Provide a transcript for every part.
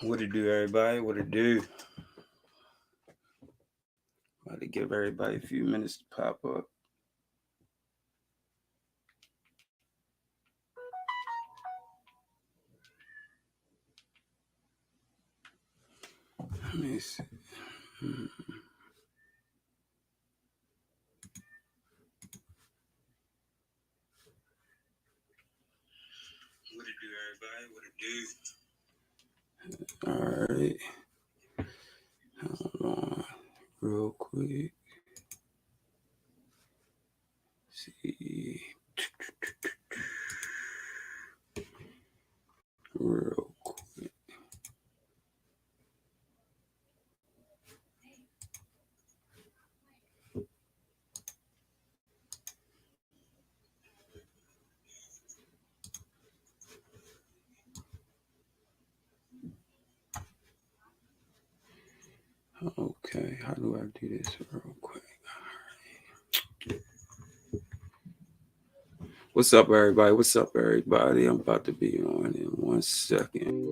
What it do, everybody? What it do? About to give everybody a few minutes to pop up. Let me see. What it do, everybody? What it do? All right. Hold on, real quick. See, real quick. Okay, how do I do this real quick? What's up, everybody? What's up, everybody? I'm about to be on in 1 second.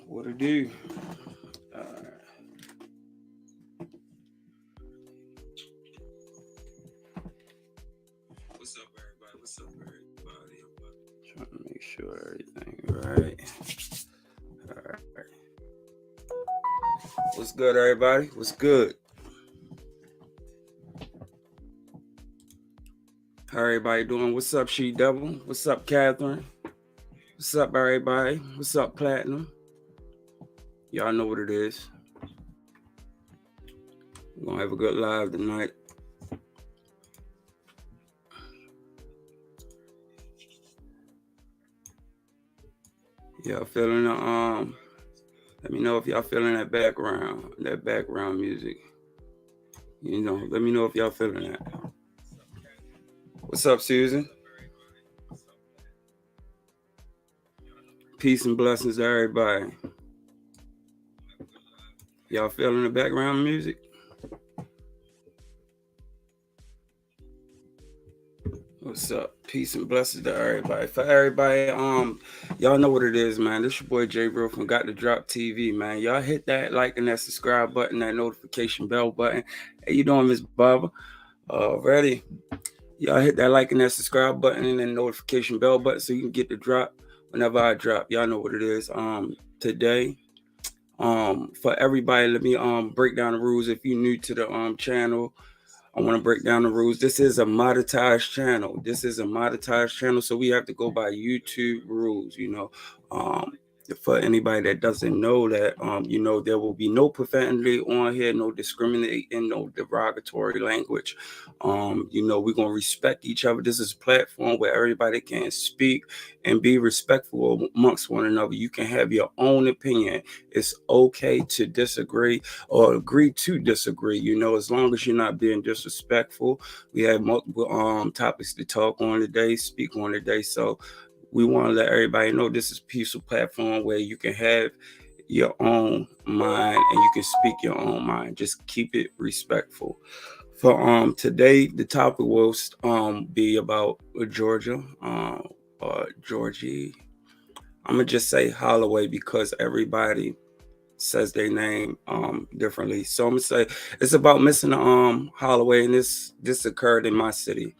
What it do? What's up, everybody? What's up, everybody? I'm trying to make sure everything right. All right. What's good, everybody? What's good? How everybody doing? What's up, She Devil? What's up, Catherine? What's up, everybody? What's up, Platinum? Y'all know what it is. We're gonna have a good live tonight. Y'all feeling the let me know if y'all feeling that background music. You know, let me know if y'all feeling that. What's up, Susan? Peace and blessings to everybody. Y'all feeling the background music? What's up? Peace and blessings to everybody. For everybody, y'all know what it is, man. This your boy J Bro from Got to Drop TV, man. Y'all hit that like and that subscribe button, that notification bell button. Hey, you doing, Miss Baba? Ready? Y'all hit that like and that subscribe button and then notification bell button so you can get the drop whenever I drop. Y'all know what it is. Today, for everybody, let me break down the rules. If you're new to the channel, I want to break down the rules. This is a monetized channel. So we have to go by YouTube rules, for anybody that doesn't know that, there will be no profanity on here, no discriminating, no derogatory language. We're going to respect each other. This is a platform where everybody can speak and be respectful amongst one another. You can have your own opinion. It's okay to disagree or agree to disagree, as long as you're not being disrespectful. We have multiple topics to talk on today, speak on today. So we want to let everybody know this is a peaceful platform where you can have your own mind and you can speak your own mind. Just keep it respectful. For today, the topic will be about Georgia, Georgie. I'm gonna just say Holloway because everybody says their name differently. So I'm gonna say it's about missing Holloway, and this occurred in my city.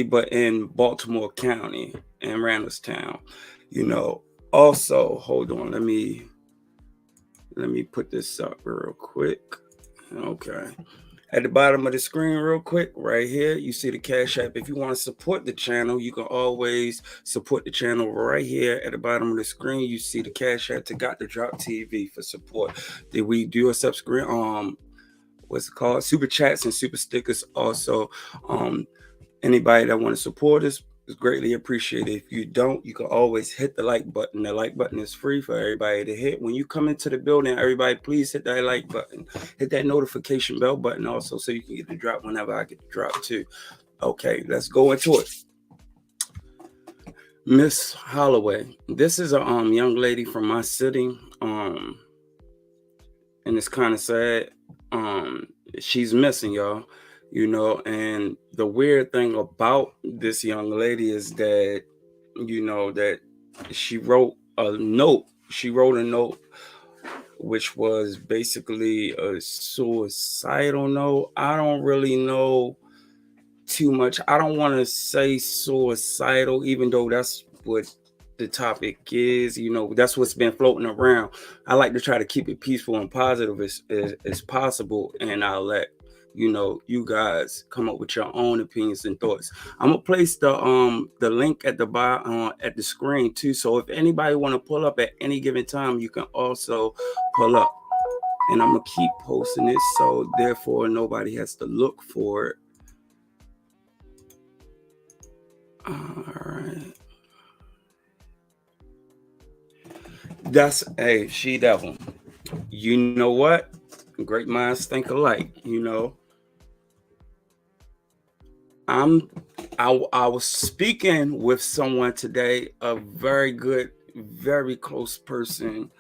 But in Baltimore County in Randallstown. Also, hold on, let me put this up real quick. Okay. At the bottom of the screen, real quick, right here, you see the Cash App. If you want to support the channel, you can always support the channel right here. At the bottom of the screen, you see the Cash App to Got to Drop TV for support. Did we do a subscription? What's it called? Super chats and super stickers. Also, anybody that want to support us is greatly appreciated. If you don't, you can always hit the like button. The like button is free for everybody to hit. When you come into the building, everybody, please hit that like button. Hit that notification bell button also so you can get the drop whenever I get the drop too. Okay, let's go into it. Miss Holloway. This is a young lady from my city. and it's kind of sad. She's missing, y'all. And the weird thing about this young lady is that that she wrote a note. She wrote a note which was basically a suicidal note. I don't really know too much. I don't want to say suicidal, even though that's what the topic is. That's what's been floating around. I like to try to keep it peaceful and positive as possible, and I'll let you guys come up with your own opinions and thoughts. I'm gonna place the link at the bottom at the screen too. So if anybody want to pull up at any given time, you can also pull up. And I'm gonna keep posting it, so therefore nobody has to look for it. All right. That's a she devil. You know what? Great minds think alike. I'm I was speaking with someone today, a very good, very close person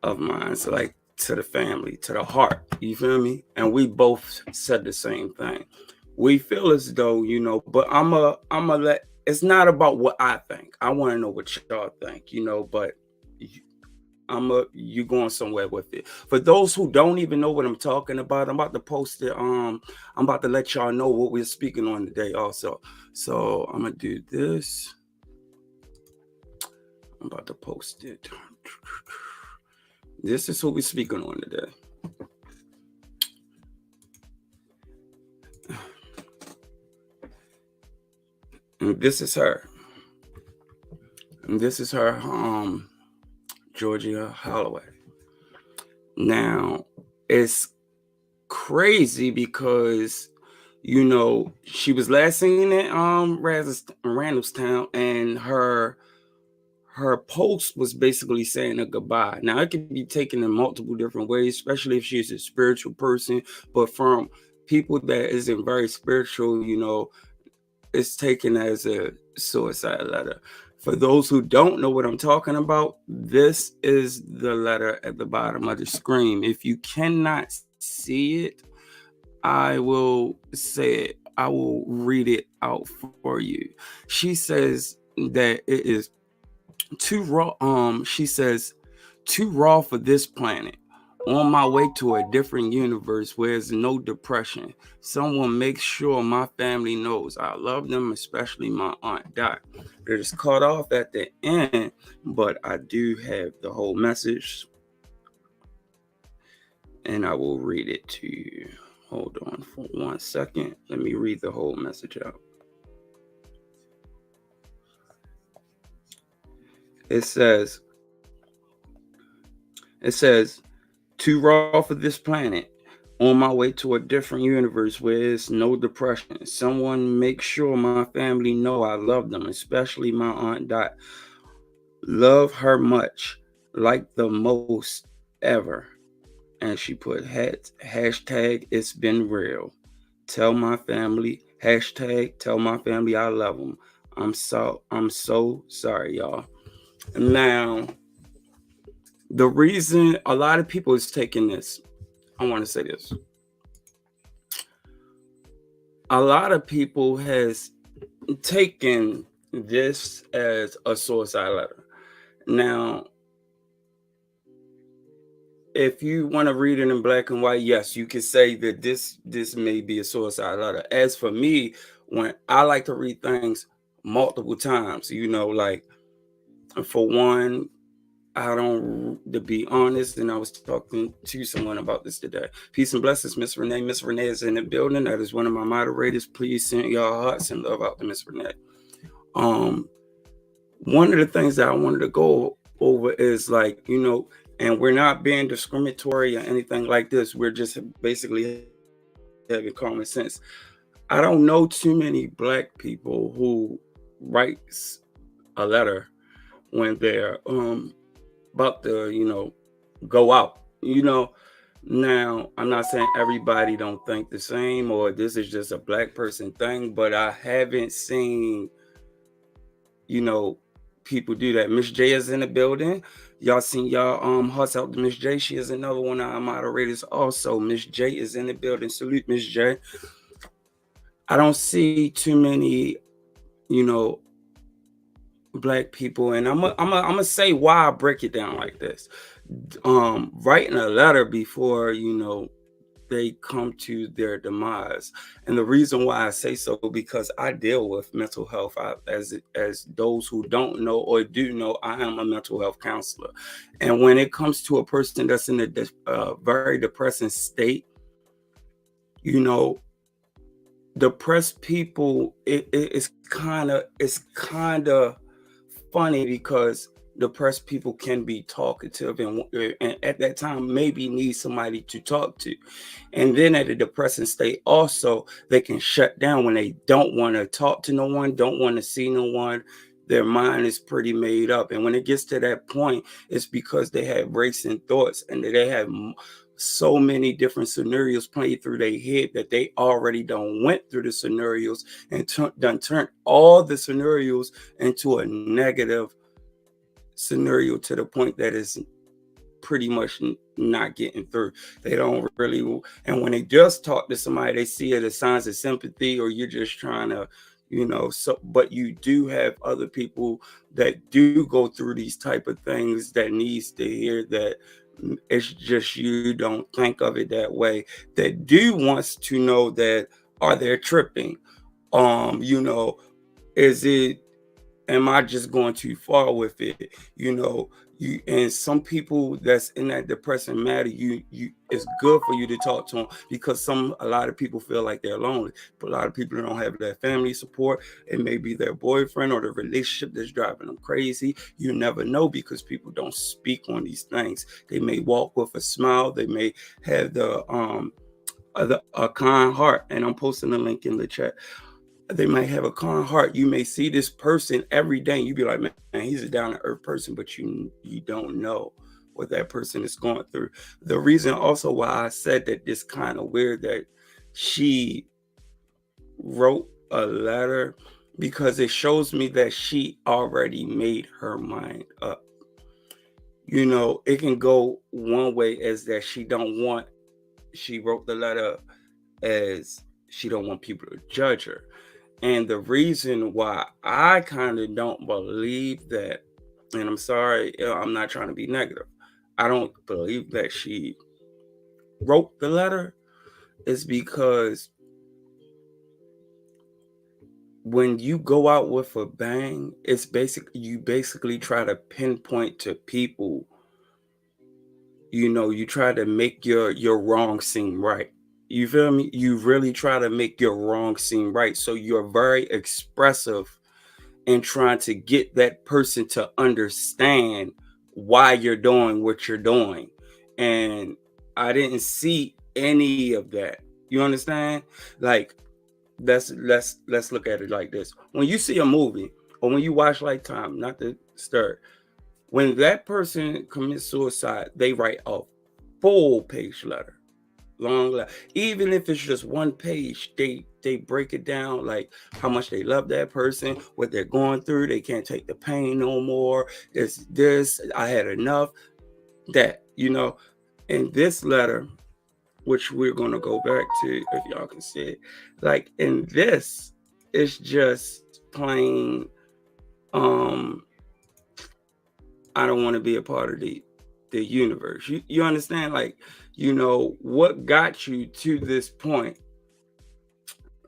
of mine. So like to the family, to the heart. You feel me? And we both said the same thing. We feel as though, but I'm a let it's not about what I think. I want to know what y'all think, but you going somewhere with it. For those who don't even know what I'm talking about, I'm about to post it. I'm about to let y'all know what we're speaking on today also. So I'm gonna do this. I'm about to post it. This is what we're speaking on today. And this is her. And this is her Georgia Holloway. Now, it's crazy because she was last seen at Randallstown, and her post was basically saying a goodbye. Now it could be taken in multiple different ways, especially if she's a spiritual person. But from people that isn't very spiritual, it's taken as a suicide letter. For those who don't know what I'm talking about, this is the letter at the bottom of the screen. If you cannot see it, I will say it. I will read it out for you. She says that it is too raw. She says, too raw for this planet. On my way to a different universe where there's no depression. Someone makes sure my family knows I love them, especially my Aunt Dot. It is cut off at the end, but I do have the whole message, and I will read it to you. Hold on for 1 second. Let me read the whole message out. It says, too raw for this planet. On my way to a different universe where there's no depression. Someone make sure my family know I love them, especially my Aunt Dot. Love her much, like the most ever. And she put hashtag it's been real. Tell my family, hashtag tell my family I love them. I'm so sorry, y'all. Now, the reason a lot of people is taking this, I want to say this. A lot of people has taken this as a suicide letter. Now, if you want to read it in black and white, yes, you could say that this may be a suicide letter. As for me, when I like to read things multiple times, like for one, I don't, to be honest, and I was talking to someone about this today. Peace and blessings, Miss Renee. Miss Renee is in the building. That is one of my moderators. Please send y'all hearts and love out to Miss Renee. One of the things that I wanted to go over is like, and we're not being discriminatory or anything like this. We're just basically having common sense. I don't know too many Black people who writes a letter when they're about to, go out. Now I'm not saying everybody don't think the same or this is just a Black person thing, but I haven't seen, people do that. Miss J is in the building. Y'all seen y'all hearts out to Miss J. She is another one of our moderators. Also, Miss J is in the building. Salute, Miss J. I don't see too many, you know, black people, and I'm gonna say why I break it down like this. Writing a letter before they come to their demise, and the reason why I say so because I deal with mental health. As those who don't know or do know, I am a mental health counselor, and when it comes to a person that's in a very depressing state, you know, depressed people, it's kind of funny because depressed people can be talkative and at that time maybe need somebody to talk to, and then at a depressing state also they can shut down when they don't want to talk to no one, don't want to see no one. Their mind is pretty made up, and when it gets to that point, it's because they have racing thoughts and they have so many different scenarios playing through their head that they already done went through the scenarios and done turned all the scenarios into a negative scenario to the point that is pretty much not getting through. They don't really, and when they just talk to somebody, they see it as signs of sympathy, or you're just trying to, so, but you do have other people that do go through these type of things that needs to hear that it's just you don't think of it that way, that do wants to know that are they tripping, you know is it, am I just going too far with it? And some people that's in that depression matter, it's good for you to talk to them because a lot of people feel like they're lonely. But a lot of people don't have that family support. It may be their boyfriend or the relationship that's driving them crazy. You never know because people don't speak on these things. They may walk with a smile. They may have a kind heart. And I'm posting a link in the chat. They might have a kind heart. You may see this person every day and you be like, man, he's a down to earth person, but you don't know what that person is going through. The reason also why I said that this kind of weird that she wrote a letter, because it shows me that she already made her mind up. It can go one way as that she wrote the letter as she don't want people to judge her. And the reason why I kind of don't believe that, and I'm sorry, I'm not trying to be negative, I don't believe that she wrote the letter, is because when you go out with a bang, you basically try to pinpoint to people, you try to make your wrong seem right. You feel me? You really try to make your wrong seem right. So you're very expressive and trying to get that person to understand why you're doing what you're doing. And I didn't see any of that. You understand? Like, let's look at it like this. When you see a movie or when you watch Lifetime, not to stir, when that person commits suicide, they write a full page letter, long letter. Even if it's just one page, they break it down like how much they love that person, what they're going through. They can't take the pain no more. This I had enough. That in this letter, which we're gonna go back to if y'all can see it. Like in this, it's just plain. Um, I don't want to be a part of the universe. You understand? Like, what got you to this point.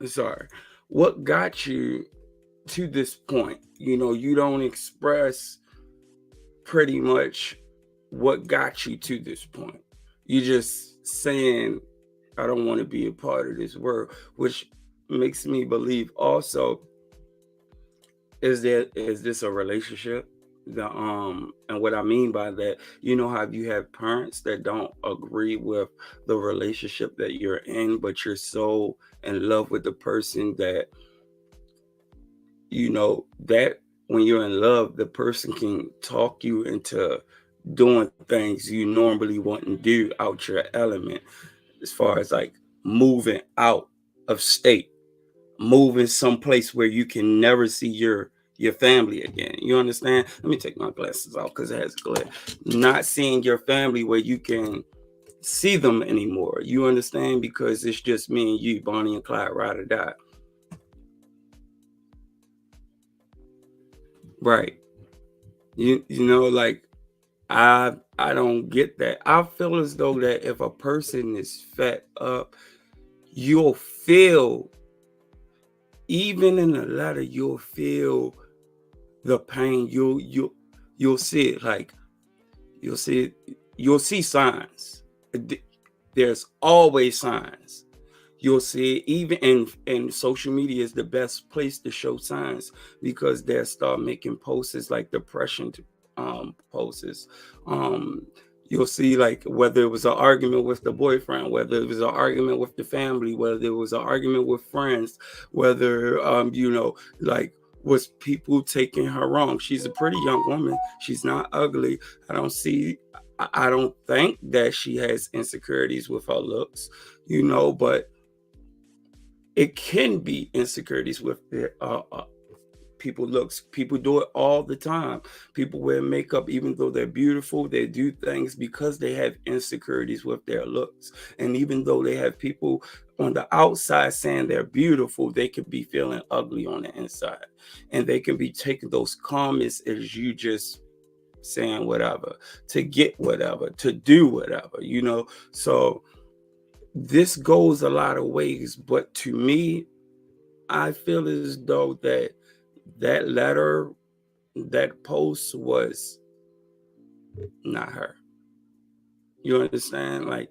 Sorry, what got you to this point? You don't express pretty much what got you to this point. You just saying, I don't want to be a part of this world, which makes me believe also, is this a relationship? And what I mean by that, how you have parents that don't agree with the relationship that you're in, but you're so in love with the person that that when you're in love, the person can talk you into doing things you normally wouldn't do out your element, as far as like moving out of state, moving someplace where you can never see your family again. You understand? Let me take my glasses off because it has glare. Not seeing your family where you can see them anymore. You understand? Because it's just me and you, Bonnie and Clyde, ride or die. Right. You know, like I don't get that. I feel as though that if a person is fed up, you'll feel, even in the letter, you'll feel the pain. You'll see it, like you'll see it, you'll see signs. There's always signs. You'll see it, even in social media is the best place to show signs, because they'll start making posts like depression posts. um you'll see, like, whether it was an argument with the boyfriend, whether it was an argument with the family, whether it was an argument with friends, whether like, was people taking her wrong. She's a pretty young woman, she's not ugly. I don't see, I don't think that she has insecurities with her looks, but it can be insecurities with their people looks. People do it all the time. People wear makeup even though they're beautiful. They do things because they have insecurities with their looks. And even though they have people on the outside saying they're beautiful, they could be feeling ugly on the inside. And they can be taking those comments as you just saying whatever, to get whatever, to do whatever. So this goes a lot of ways, but to me, I feel as though that letter, that post was not her. You understand? Like,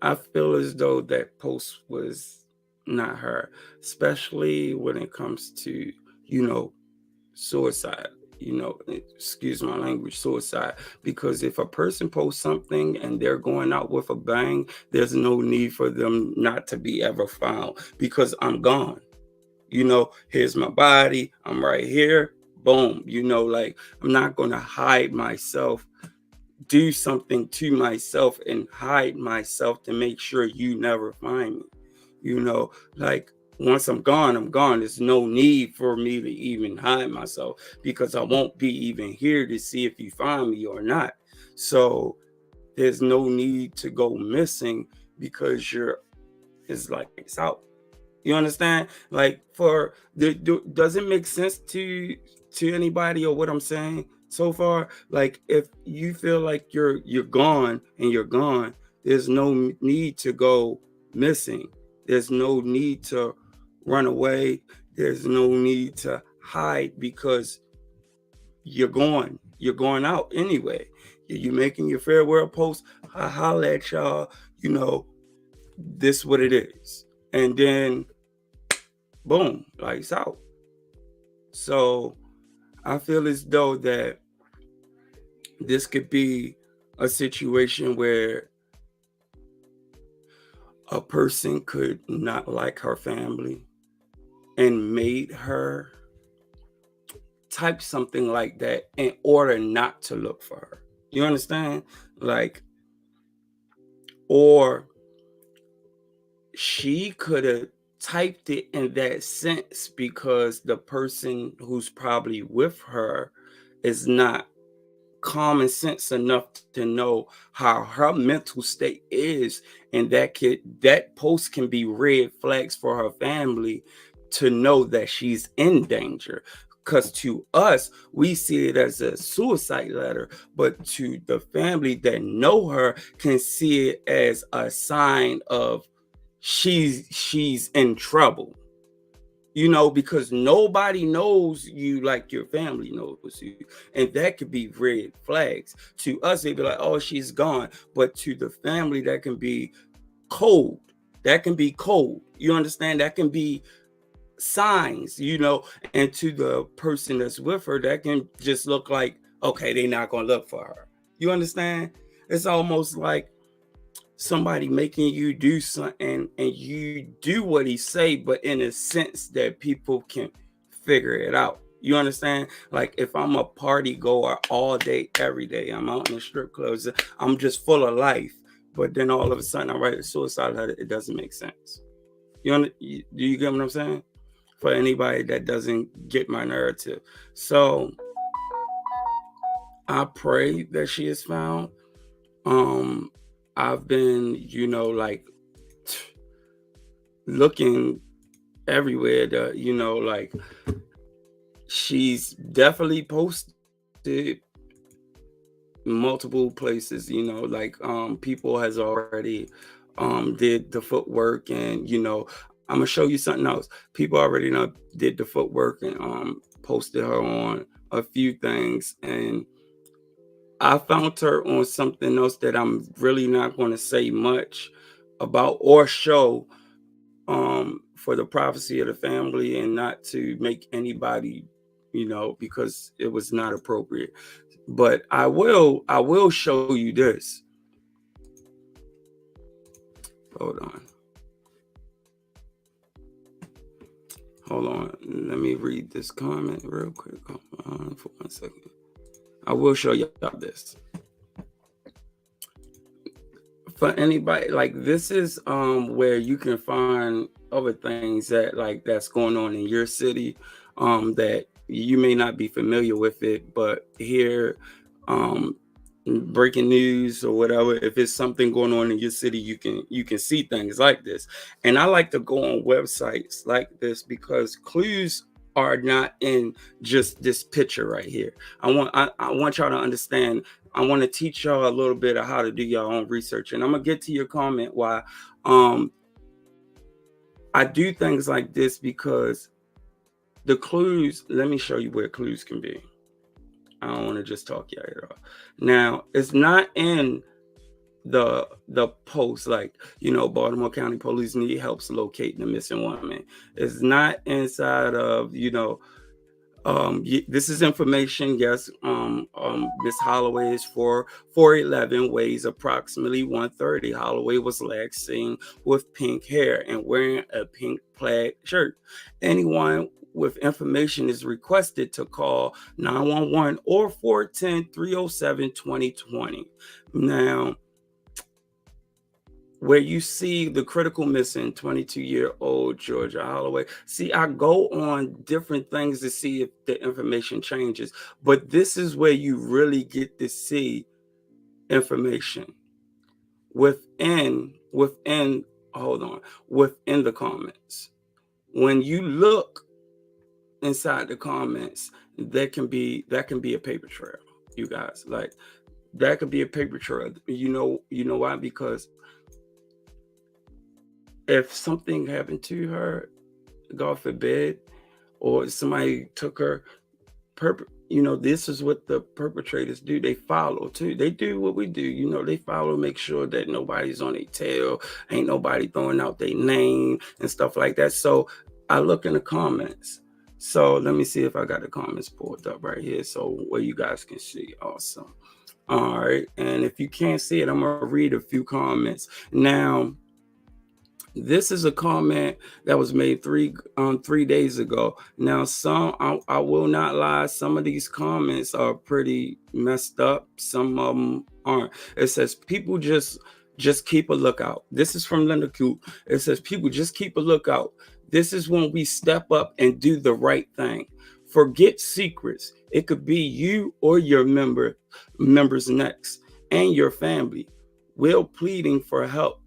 I feel as though that post was not her, especially when it comes to, suicide. Excuse my language, suicide. Because if a person posts something and they're going out with a bang, there's no need for them not to be ever found, because I'm gone. Here's my body, I'm right here, boom. Like, I'm not going to hide myself, do something to myself and hide myself to make sure you never find me. Like, once I'm gone, I'm gone. There's no need for me to even hide myself, because I won't be even here to see if you find me or not. So there's no need to go missing, because it's like it's out. You understand? Like, does it make sense to anybody, or what I'm saying so far? Like, if you feel like you're gone and you're gone, there's no need to go missing. There's no need to run away. There's no need to hide, because you're going. You're going out anyway. You're making your farewell post. I holla at y'all. This what it is, and then boom, lights out. So I feel as though that this could be a situation where a person could not like her family and made her type something like that in order not to look for her. You understand? Like, or she could have typed it in that sense because the person who's probably with her is not common sense enough to know how her mental state is, and that post can be red flags for her family to know that she's in danger. Because to us, we see it as a suicide letter, but to the family that know her can see it as a sign of she's in trouble. Because nobody knows you like your family knows you. And that could be red flags. To us, they'd be like, oh, she's gone. But to the family, that can be cold. That can be cold. You understand? That can be signs, and to the person that's with her, that can just look like, okay, they're not going to look for her. You understand? It's almost like somebody making you do something and you do what he say, but in a sense that people can figure it out. You understand? Like, if I'm a party goer all day, every day, I'm out in the strip clubs, I'm just full of life, but then all of a sudden I write a suicide letter, it doesn't make sense. Do you get what I'm saying? for anybody that doesn't get my narrative. So I pray that she is found. Um, I've been, like looking everywhere to, like she's definitely posted multiple places, like people has already did the footwork, and I'm gonna show you something else. People already did the footwork and posted her on a few things, and I found her on something else that I'm really not going to say much about or show, for the privacy of the family and not to make anybody, because it was not appropriate. But I will show you this. Hold on. Hold on. Let me read this comment real quick. Hold on for 1 second. I will show y'all this. For anybody, like, this is where you can find other things that's going on in your city, that you may not be familiar with it, but here, um breaking news or whatever, if it's something going on in your city, you can see things like this. And I like to go on websites like this because clues are not in just this picture right here. I want y'all to understand. I want to teach y'all a little bit of how to do your own research, and I'm gonna get to your comment why I do things like this, because the clues, let me show you where clues can be. I don't want to just talk y'all at all. Now, it's not in the post, like, Baltimore County Police need help locating the missing woman. It's not inside of, this is information. Yes, Miss Holloway is 4'11", weighs approximately 130. Holloway was last seen with pink hair and wearing a pink plaid shirt. Anyone with information is requested to call 911 or 410-307-2020. Now, where you see the critical missing 22-year-old Georgia Holloway. See, I go on different things to see if the information changes, but this is where you really get to see information within hold on, within the comments. When you look inside the comments, that can be a paper trail, you guys. Like, that could be a paper trail. You know why? Because if something happened to her, God forbid, or somebody took her, this is what the perpetrators do. They follow too. They do what we do. They follow, make sure that nobody's on their tail, ain't nobody throwing out their name and stuff like that. So I look in the comments. So let me see if I got the comments pulled up right here, so where you guys can see also. All right, and if you can't see it, I'm gonna read a few comments now. This is a comment that was made 3 days ago. Now, I will not lie, some of these comments are pretty messed up. Some of them aren't. It says, people just keep a lookout. This is from Linda Coop. It says, people just keep a lookout. This is when we step up and do the right thing. Forget secrets. It could be you or your members next, and your family. Will pleading for help.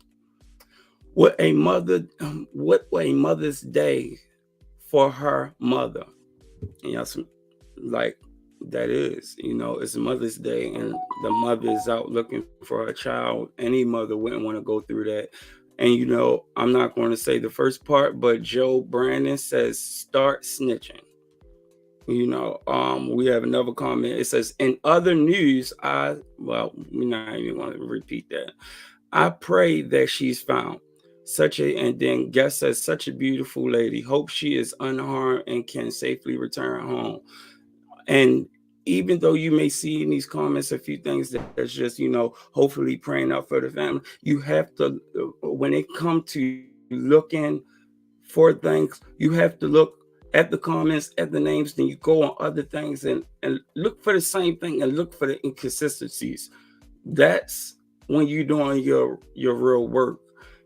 What a Mother's Day for her mother. And y'all, like, that is, it's Mother's Day, and the mother is out looking for her child. Any mother wouldn't want to go through that. And I'm not going to say the first part, but Joe Brandon says, start snitching. We have another comment. It says, in other news, we're not even going to repeat that. I pray that she's found. And then guest says, such a beautiful lady. Hope she is unharmed and can safely return home. And even though you may see in these comments a few things that's just, hopefully praying out for the family, you have to, when it comes to looking for things, you have to look at the comments, at the names, then you go on other things and look for the same thing and look for the inconsistencies. That's when you're doing your real work.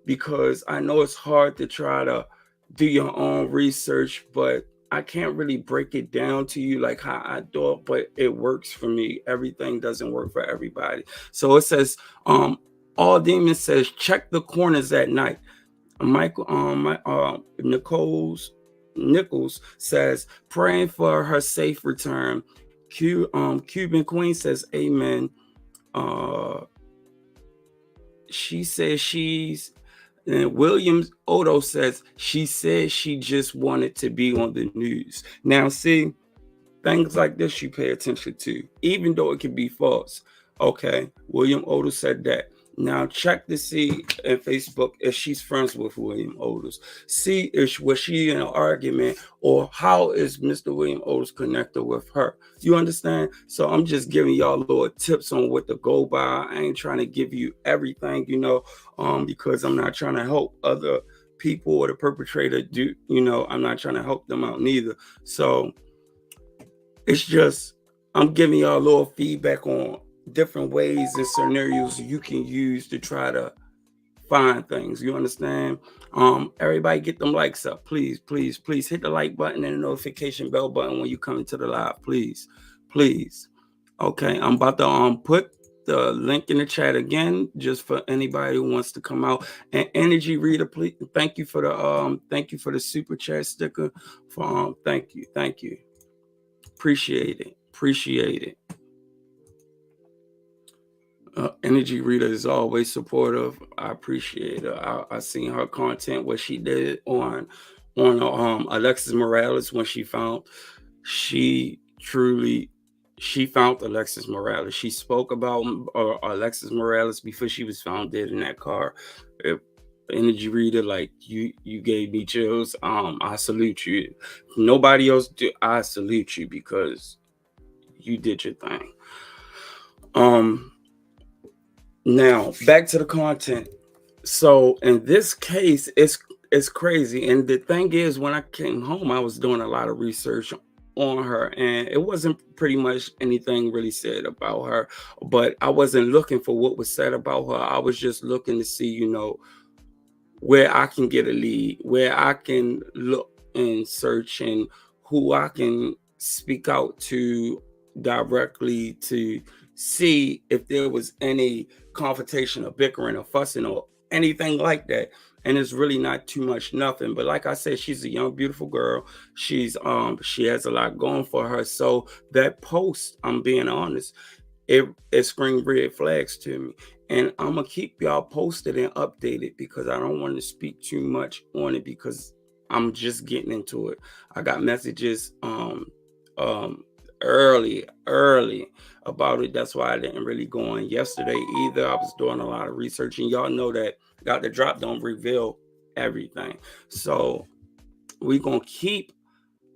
Because I know it's hard to try to do your own research, but I can't really break it down to you like how I do it, but it works for me. Everything doesn't work for everybody. So it says, all demons says, check the corners at night. Michael, Nichols says, praying for her safe return. Cuban Queen says, amen. Uh, she says and Williams Odo says she said she just wanted to be on the news. Now, see, things like this you pay attention to, even though it can be false. Okay, William Otis said that. Now check to see in Facebook if she's friends with William Otis. See if was she in an argument, or how is Mr. William Otis connected with her. You understand? So I'm just giving y'all little tips on what to go by. I ain't trying to give you everything, because I'm not trying to help other people or the perpetrator do. I'm not trying to help them out neither. So it's just, I'm giving y'all a little feedback on different ways and scenarios you can use to try to find things. You understand? Everybody get them likes up. Please, please, please hit the like button and the notification bell button when you come into the live. Please, please. Okay, I'm about to put the link in the chat again, just for anybody who wants to come out. And Energy Reader, please, thank you for the super chat sticker. Thank you. Appreciate it. Energy Reader is always supportive. I appreciate her. I seen her content, what she did on Alexis Morales when she found Alexis Morales. She spoke about Alexis Morales before she was found dead in that car. Energy Reader, like you gave me chills. I salute you. Nobody else do. I salute you because you did your thing. Now back to the content. So in this case, it's crazy. And the thing is, when I came home, I was doing a lot of research on her, and it wasn't pretty much anything really said about her. But I wasn't looking for what was said about her. I was just looking to see, where I can get a lead, where I can look and search, and who I can speak out to directly to see if there was any confrontation or bickering or fussing or anything like that. And it's really not too much nothing. But like I said, she's a young, beautiful girl. She has a lot going for her. So that post, I'm being honest, it screamed red flags to me. And I'm gonna keep y'all posted and updated because I don't want to speak too much on it because I'm just getting into it. I got messages early about it. That's why I didn't really go on yesterday either. I was doing a lot of research, and y'all know that Got the Drop don't reveal everything. So we're gonna keep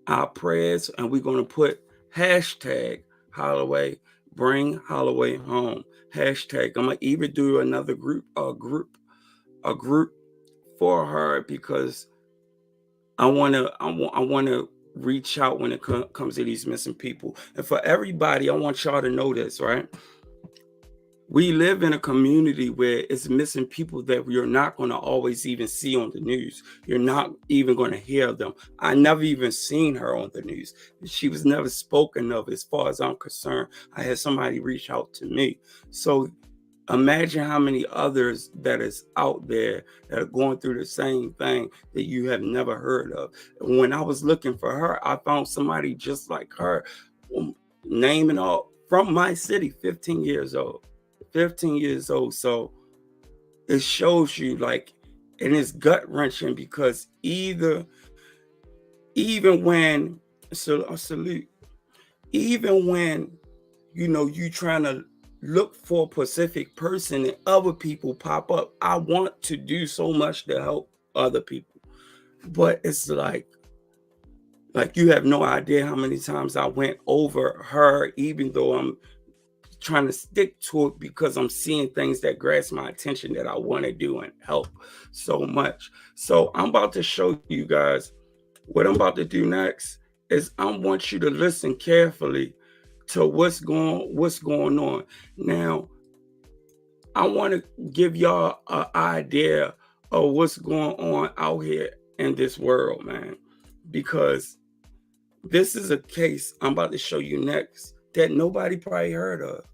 our prayers, and we're gonna put hashtag Holloway, bring Holloway home. Hashtag. I'm gonna even do another group for her because I wanna reach out when it comes to these missing people. And for everybody, I want y'all to know this, right? We live in a community where it's missing people that you're not going to always even see on the news. You're not even going to hear them. I never even seen her on the news. She was never spoken of as far as I'm concerned. I had somebody reach out to me. So imagine how many others that is out there that are going through the same thing that you have never heard of. When I was looking for her, I found somebody just like her, name and all, from my city, 15 years old. 15 years old. So it shows you, like, and it's gut wrenching because even when, so I salute, even when, you trying to look for a specific person and other people pop up, I want to do so much to help other people. But it's like you have no idea how many times I went over her, even though I'm trying to stick to it because I'm seeing things that grasp my attention that I want to do and help so much. So I'm about to show you guys what I'm about to do next is I want you to listen carefully to what's going on. Now, I want to give y'all an idea of what's going on out here in this world, man, because this is a case I'm about to show you next that nobody probably heard of,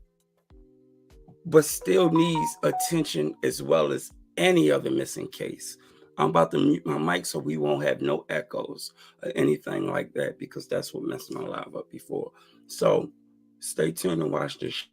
but still needs attention as well as any other missing case. I'm about to mute my mic so we won't have no echoes or anything like that, because that's what messed my live up before. So stay tuned and watch this.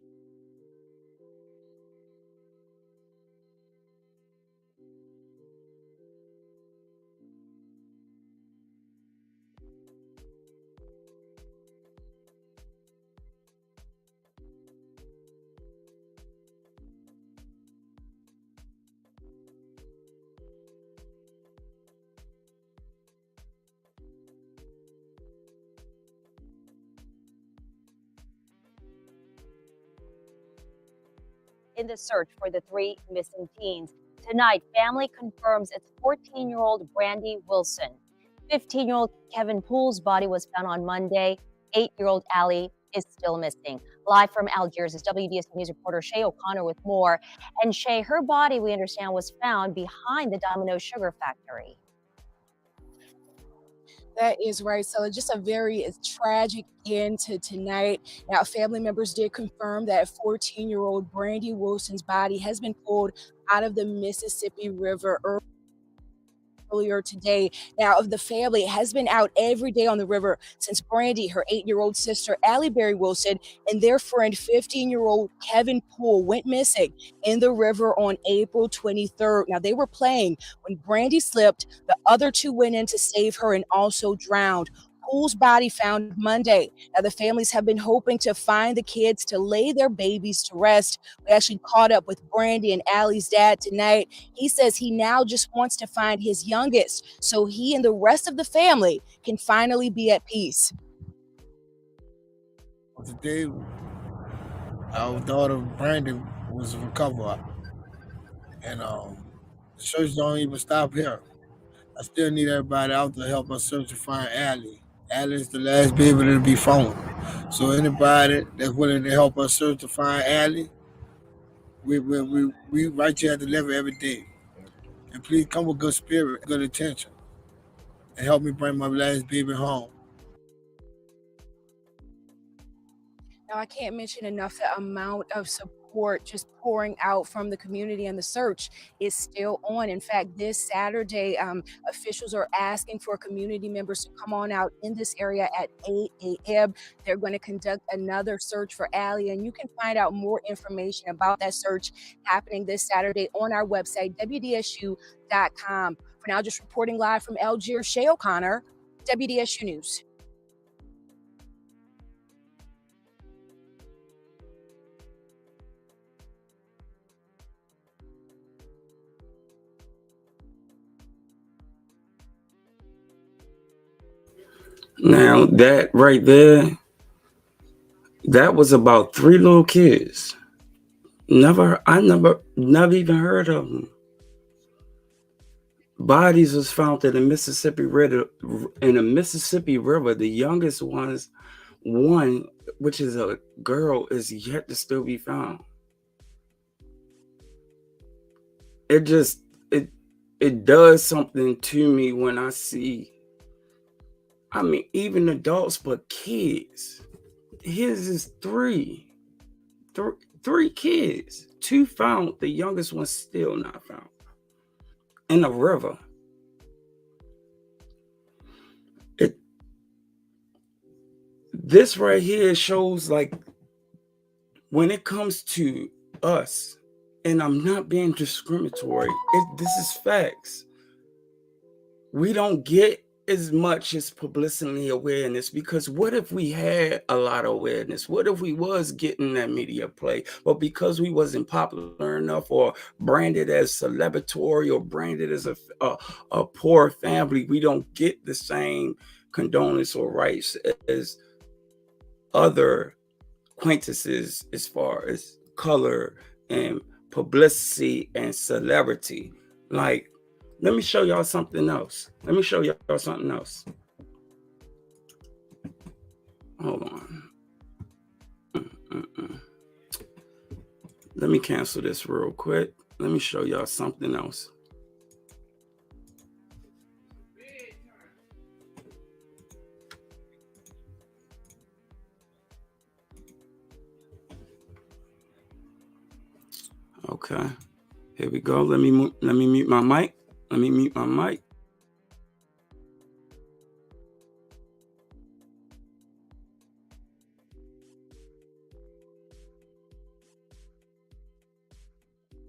In the search for the three missing teens. Tonight, family confirms it's 14-year-old Brandy Wilson. 15-year-old Kevin Poole's body was found on Monday. 8-year-old Allie is still missing. Live from Algiers is WDSU News reporter Shay O'Connor with more. And Shay, her body, we understand, was found behind the Domino Sugar Factory. That is right. So just a very tragic end to tonight. Now, family members did confirm that 14-year-old Brandy Wilson's body has been pulled out of the Mississippi River earlier today. Now, the family has been out every day on the river since Brandy, her 8-year-old sister, Allie Berry Wilson, and their friend, 15-year-old Kevin Poole, went missing in the river on April 23rd. Now, they were playing when Brandy slipped. The other two went in to save her and also drowned. Poole's body found Monday. Now, the families have been hoping to find the kids to lay their babies to rest. We actually caught up with Brandy and Allie's dad tonight. He says he now just wants to find his youngest so he and the rest of the family can finally be at peace. Today, our daughter Brandon was recovered, and the search don't even stop here. I still need everybody out to help us search to find Allie. Allie is the last baby to be found. So anybody that's willing to help us search to find Allie, we right here at the level every day. And please come with good spirit, good intention, and help me bring my last baby home. Now, I can't mention enough the amount of support just pouring out from the community, and the search is still on. In fact, this Saturday, officials are asking for community members to come on out in this area at 8 a.m. They're going to conduct another search for Allie, and you can find out more information about that search happening this Saturday on our website, WDSU.com. For now, just reporting live from Algiers, Shay O'Connor, WDSU News. Now that right there, that was about 3 little kids. I never even heard of them. Bodies was found in the Mississippi River. The youngest one, which is a girl, is yet to still be found. It does something to me when I see. I mean, even adults, but kids. His is three kids. 2 found. The youngest one still not found in the river. This right here shows, like, when it comes to us, and I'm not being discriminatory, this is facts. We don't get as much as publicity awareness, because what if we had a lot of awareness? What if we was getting that media play, but because we wasn't popular enough or branded as celebratory or branded as a poor family, we don't get the same condolence or rights as other acquaintances as far as color and publicity and celebrity. Like, let me show y'all something else. Hold on. Let me cancel this real quick. Let me show y'all something else. Okay. Here we go. Let me mute my mic. Let me mute my mic.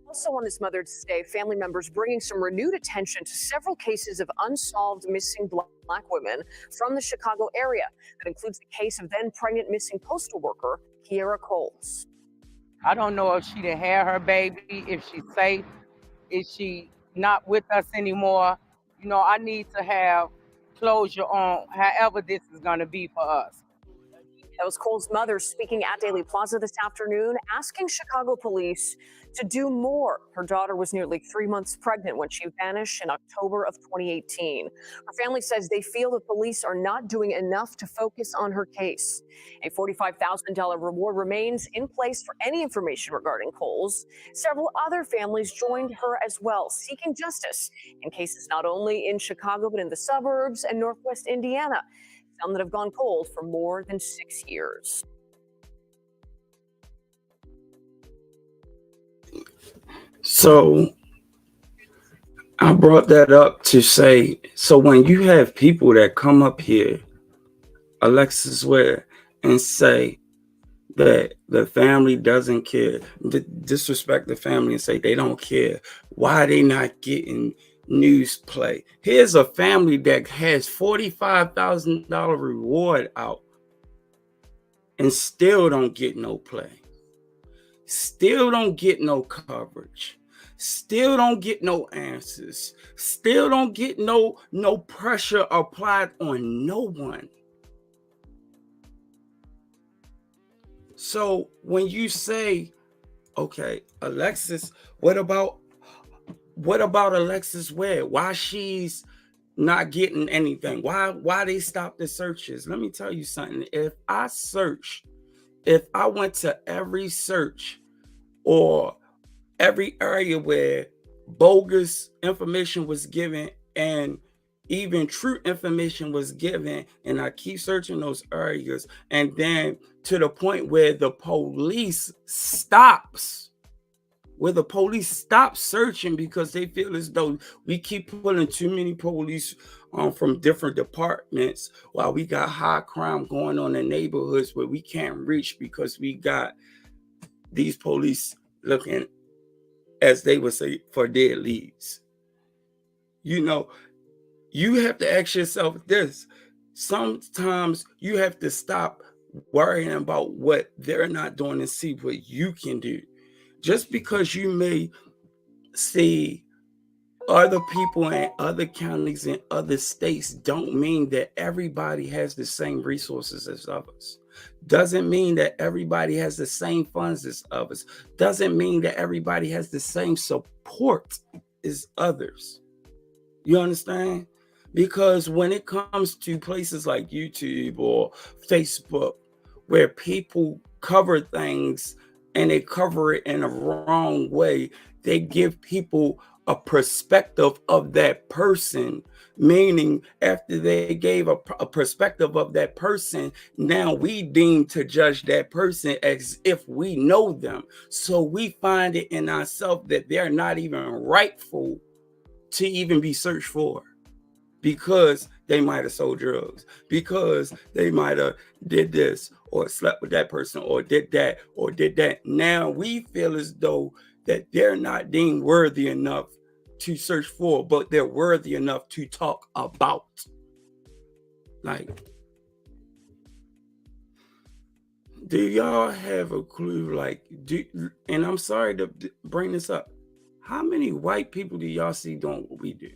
Also on this Mother's Day, family members bringing some renewed attention to several cases of unsolved missing Black women from the Chicago area. That includes the case of then pregnant missing postal worker Kiera Coles. I don't know if she done had her baby, if she's safe, if she not with us anymore. I need to have closure on however this is going to be for us. That was Cole's mother speaking at Daily Plaza this afternoon, asking Chicago police to do more. Her daughter was nearly 3 months pregnant when she vanished in October of 2018. Her family says they feel the police are not doing enough to focus on her case. A $45,000 reward remains in place for any information regarding Coles. Several other families joined her as well, seeking justice in cases not only in Chicago, but in the suburbs and Northwest Indiana. Some that have gone cold for more than 6 years. So I brought that up to say, so when you have people that come up here, Alexis Ware, and say that the family doesn't care, disrespect the family and say they don't care, why are they not getting news play? Here's a family that has $45,000 reward out and still don't get no play. Still don't get no coverage. Still don't get no answers. Still don't get no pressure applied on no one. So when you say, okay, Alexis, what about Alexis Ware? Why she's not getting anything? Why they stopped the searches? Let me tell you something. If I went to every search or every area where bogus information was given and even true information was given, and I keep searching those areas, and then to the point where the police stops searching because they feel as though we keep pulling too many police from different departments while we got high crime going on in neighborhoods where we can't reach because we got these police looking, as they would say, for dead leads. You have to ask yourself this. Sometimes you have to stop worrying about what they're not doing and see what you can do. Just because you may see other people in other counties in other states don't mean that everybody has the same resources as others. Doesn't mean that everybody has the same funds as others. Doesn't mean that everybody has the same support as others. You understand? Because when it comes to places like YouTube or Facebook, where people cover things and they cover it in a wrong way, they give people a perspective of that person, meaning after they gave a perspective of that person, now we deem to judge that person as if we know them. So we find it in ourselves that they're not even rightful to even be searched for, because they might have sold drugs, because they might have did this or slept with that person or did that or did that. Now we feel as though that they're not deemed worthy enough to search for, but they're worthy enough to talk about. Like, do y'all have a clue? Like, and I'm sorry to bring this up, how many white people do y'all see doing what we do?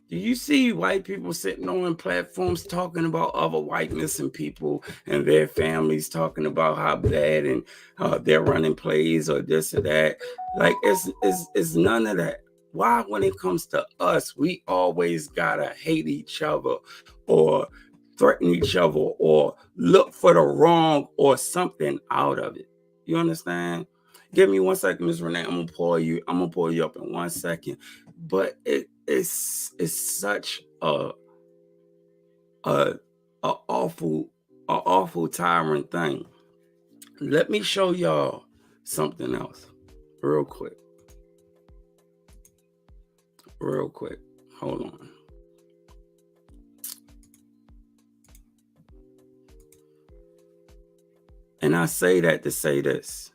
Do you see white people sitting on platforms talking about other white missing people and their families, talking about how bad and how they're running plays or this or that? Like, it's none of that. Why, when it comes to us, we always gotta hate each other or threaten each other or look for the wrong or something out of it? You understand? Give me 1 second, Ms. Renee. I'm gonna pull you up in 1 second. But it's such a awful tyrant thing. Let me show y'all something else. real quick. Real quick. Hold on. And I say that to say this.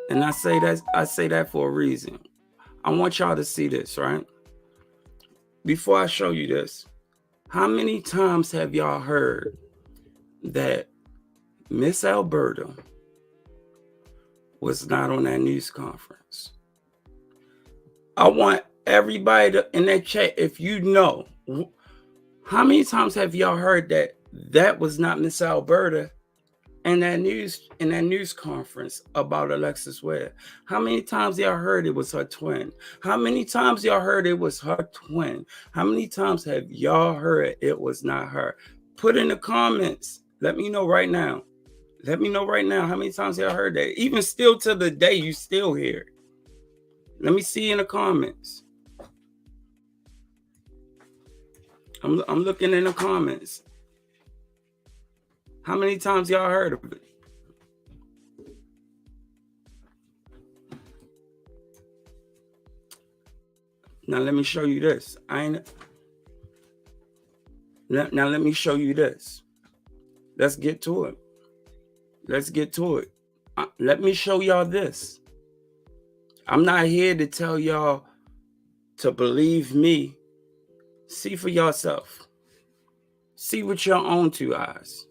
And I say that for a reason. I want y'all to see this, right? Before I show you this, how many times have y'all heard that Miss Alberta was not on that news conference? I want everybody to, in that chat, if you know, how many times have y'all heard that was not Miss Alberta in that news conference about Alexis Ware? How many times y'all heard it was her twin? How many times y'all heard it was her twin? How many times have y'all heard it was not her? Put in the comments. Let me know right now. Let me know right now how many times y'all heard that. Even still to the day, you still hear it. Let me see in the comments. I'm looking in the comments. How many times y'all heard of it? Now let me show you this. Now let me show you this. Let's get to it. Let's get to it. Let me show y'all this. I'm not here to tell y'all to believe me. See for yourself. See with your own two eyes.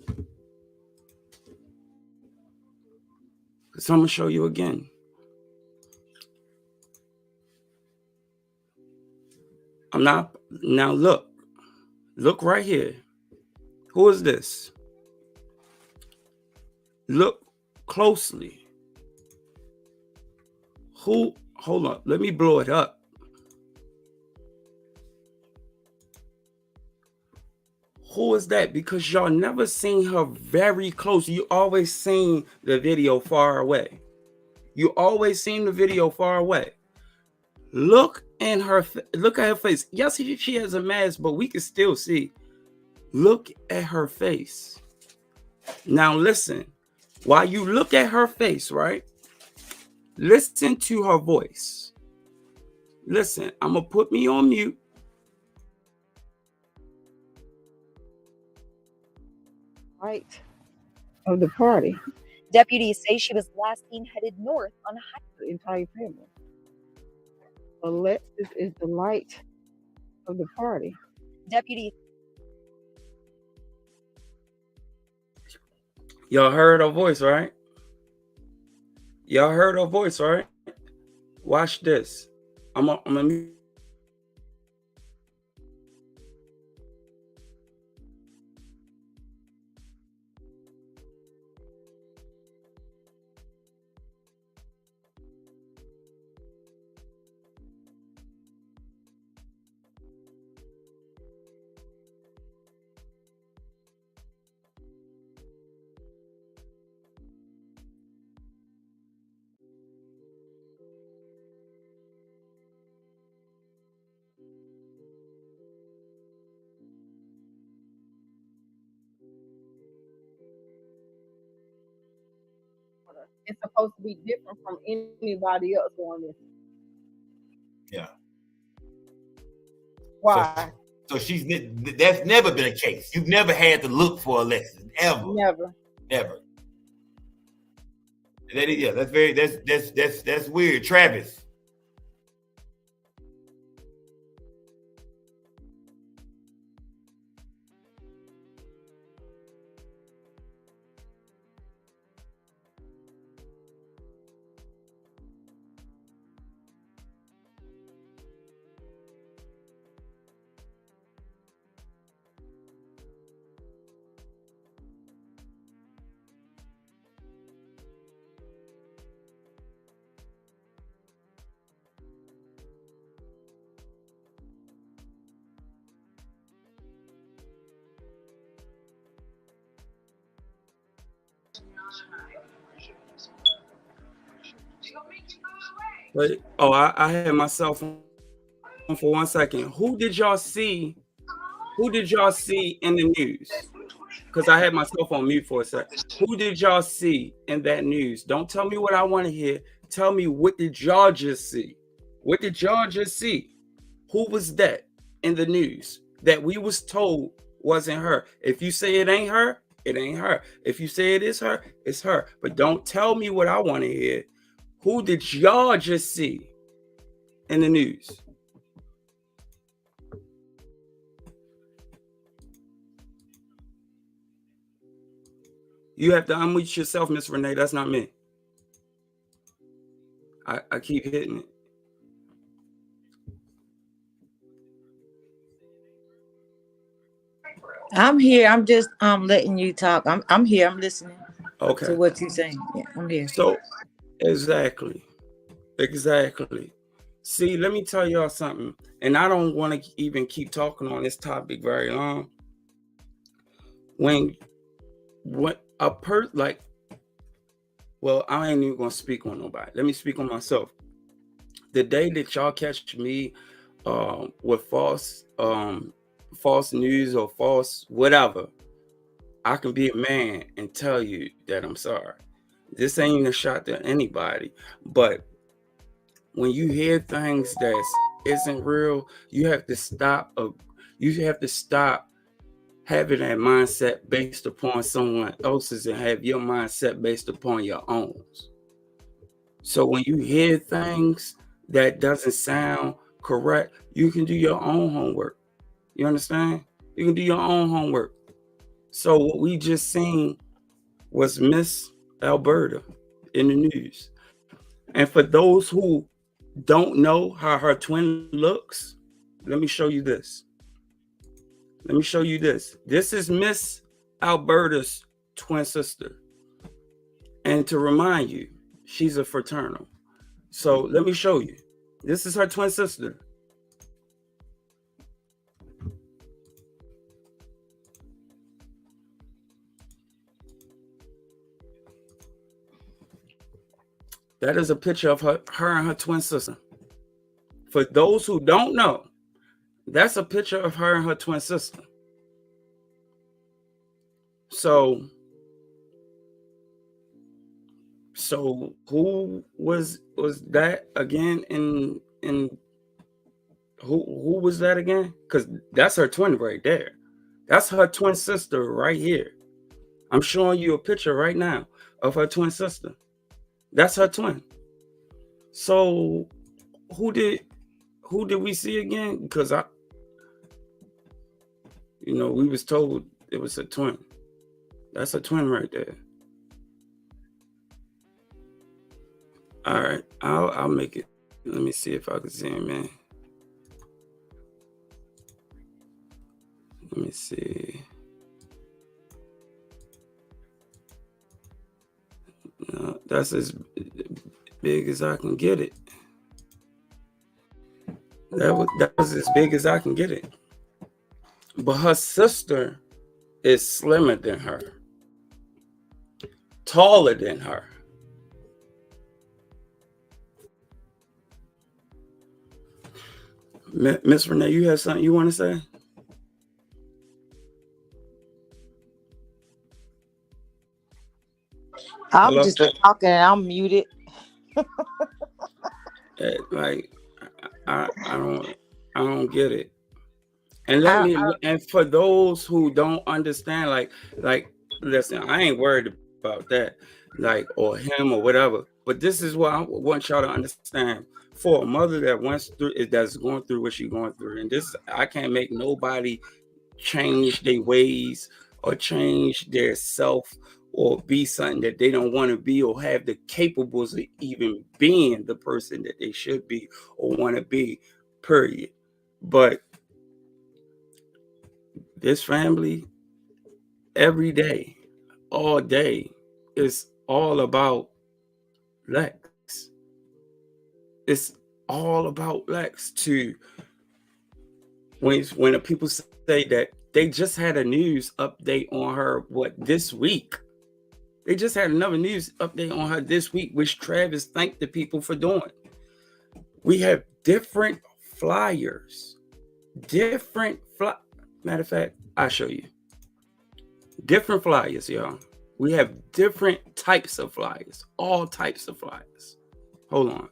Because I'm going to show you again. Now look. Look right here. Who is this? Look closely. Hold on. Let me blow it up. Who is that? Because y'all never seen her very close. You always seen the video far away. You always seen the video far away. Look at her face. Yes, she has a mask, but we can still see. Look at her face. Now listen. While you look at her face, right? Listen to her voice. Listen, I'm going to put me on mute. Right of the party. Deputies say she was last seen headed north on a hike. The entire family. Alexis is the light of the party. Deputies. Y'all heard her voice, right? Y'all heard her voice, right? Watch this. I'm gonna It's supposed to be different from anybody else on this. Yeah. Why? So that's never been a case. You've never had to look for Alexis, ever. Never. Never. That's weird, Travis. Wait. Oh, I had myself on for 1 second. Who did y'all see? Who did y'all see in the news? because I had myself on mute for a sec. Who did y'all see in that news? Don't tell me what I want to hear. Tell me, what did y'all just see? What did y'all just see? Who was that in the news that we was told wasn't her? If you say it ain't her, it ain't her. If you say it is her, it's her. But don't tell me what I want to hear. Who did y'all just see in the news? You have to unmute yourself, Miss Renee. That's not me. I keep hitting it. I'm here. I'm just letting you talk. I'm here. I'm listening Okay. to what you're saying. Yeah, I'm here. So exactly. See, let me tell y'all something, and I don't want to even keep talking on this topic very long. When like, well, I ain't even gonna speak on nobody. Let me speak on myself. The day that y'all catch me with false news or false whatever, I can be a man and tell you that I'm sorry. This ain't a shot to anybody, but when you hear things that isn't real, you have to stop. You have to stop having that mindset based upon someone else's and have your mindset based upon your own. So when you hear things that doesn't sound correct, you can do your own homework. You understand? You can do your own homework. So what we just seen was Miss Alberta in the news. And for those who don't know how her twin looks, let me show you this. This is Miss Alberta's twin sister. And to remind you, she's a fraternal. So let me show you. This is her twin sister. That is a picture of her and her twin sister. For those who don't know, that's a picture of her and her twin sister. So who was that again in who was that again? Because that's her twin right there. That's her twin sister right here. I'm showing you a picture right now of her twin sister. That's her twin. So who did we see again? Because we was told it was a twin. That's a twin right there. All right, I'll make it. Let me see if I can see him, man. Let me see. No, that's as big as I can get it. That was as big as I can get it. But her sister is slimmer than her, taller than her. Miss Renee, you have something you want to say? I'm Hello? just talking. I'm muted. Like, I don't get it. And and for those who don't understand, like, listen, I ain't worried about that, like, or him or whatever. But this is what I want y'all to understand. For a mother that's going through what she's going through, and this, I can't make nobody change their ways or change their self or be something that they don't want to be or have the capables of even being the person that they should be or want to be, period. But this family, every day, all day, is all about Lex. It's all about Lex. When the people say that they just had a news update on her, this week? They just had another news update on her this week, which Travis thanked the people for doing. We have different flyers. Matter of fact, I'll show you. Different flyers, y'all. We have different types of flyers. All types of flyers. Hold on.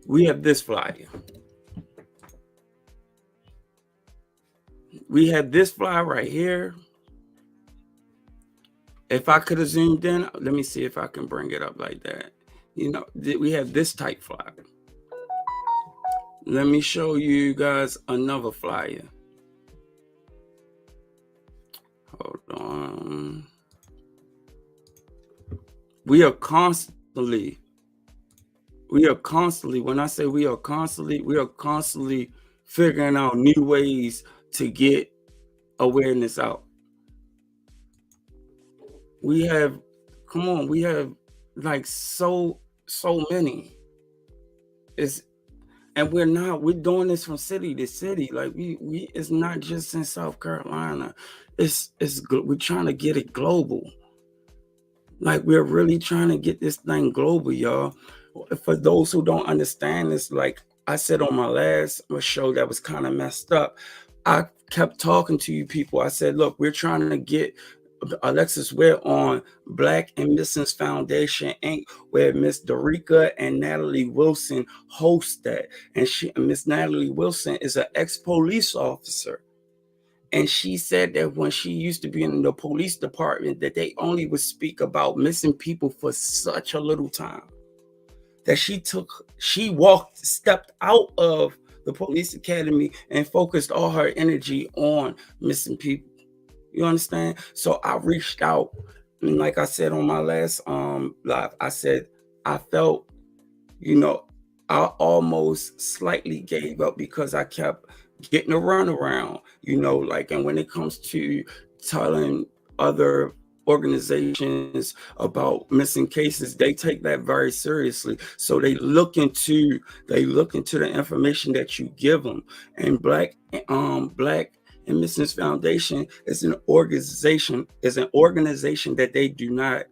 We have this flyer. We have this flyer right here. If I could have zoomed in, let me see if I can bring it up like that. You know, we have this type flyer. Let me show you guys another flyer. Hold on. We are constantly, when I say we are constantly figuring out new ways to get awareness out. We have, come on, we have like so many. And we're doing this from city to city. Like we it's not just in South Carolina. We're trying to get it global. Like we're really trying to get this thing global, y'all. For those who don't understand this, like I said on my last show that was kind of messed up, I kept talking to you people. I said, look, we're trying to get Alexis Ware on Black and Missing Foundation Inc., where Miss Dorica and Natalie Wilson host that. And Miss Natalie Wilson is an ex-police officer. And she said that when she used to be in the police department, that they only would speak about missing people for such a little time. That she stepped out of the police academy and focused all her energy on missing people. You understand? So I reached out, and like I said on my last live, I said I felt, I almost slightly gave up because I kept getting a runaround, and when it comes to telling other organizations about missing cases, they take that very seriously. So they look into the information that you give them. And Black and Missing Foundation is an organization that they do not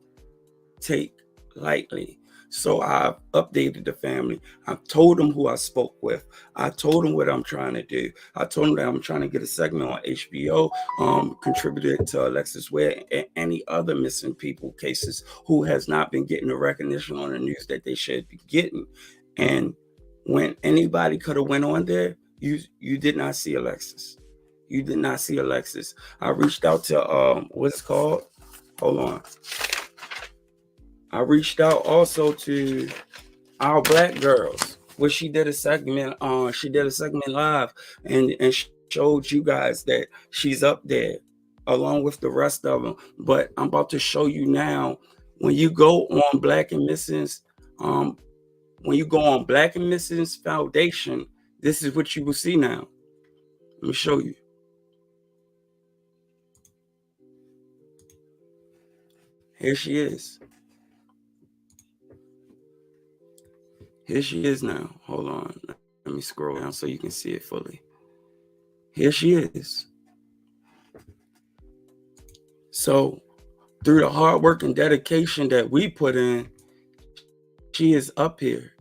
take lightly. So I've updated the family. I've told them who I spoke with. I told them what I'm trying to do. I told them that I'm trying to get a segment on HBO, contributed to Alexis Ware and any other missing people cases who has not been getting the recognition on the news that they should be getting. And when anybody could have went on there, you did not see Alexis. You did not see Alexis. I reached out to what's it called? Hold on. I reached out also to Our Black Girls, where she did a segment live and showed you guys that she's up there along with the rest of them. But I'm about to show you now, when you go on Black and Missing's Foundation, this is what you will see now. Let me show you. Here she is. Here she is now. Hold on. Let me scroll down so you can see it fully. Here she is. So through the hard work and dedication that we put in, she is up here.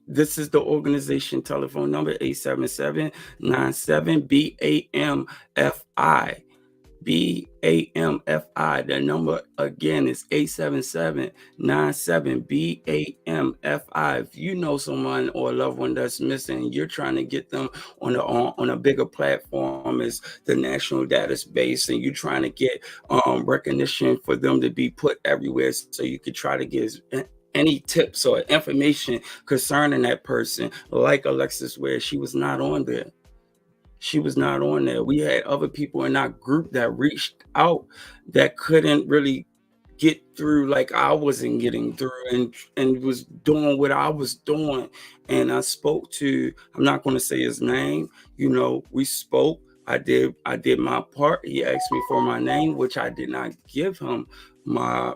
This is the organization telephone number, 877-97-BAMFI. BAMFI. The number again is 877-97-BAMFI. If you know someone or a loved one that's missing, you're trying to get them on a bigger platform as the national database, and you're trying to get recognition for them to be put everywhere, so you could try to get any tips or information concerning that person. Like Alexis Ware, she was not on there. She was not on there. We had other people in our group that reached out that couldn't really get through like I wasn't getting through, and was doing what I was doing. And I spoke to, I'm not going to say his name, we spoke. I did my part. He asked me for my name, which I did not give him my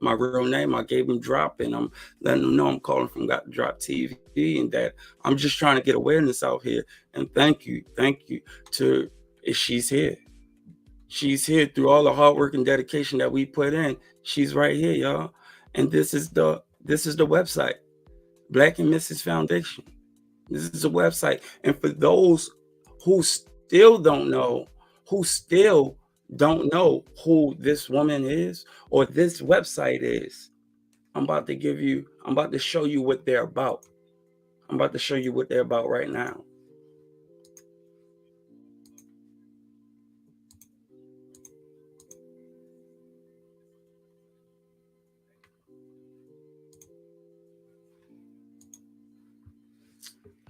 real name. I gave him Drop, and I'm letting him know I'm calling from Got the Drop TV, and that I'm just trying to get awareness out here. And thank you to, she's here. She's here through all the hard work and dedication that we put in. She's right here, y'all. And this is the website, Black and Mrs. Foundation. This is a website. And for those who still don't know, who this woman is or this website is, I'm about to show you what they're about. I'm about to show you what they're about right now.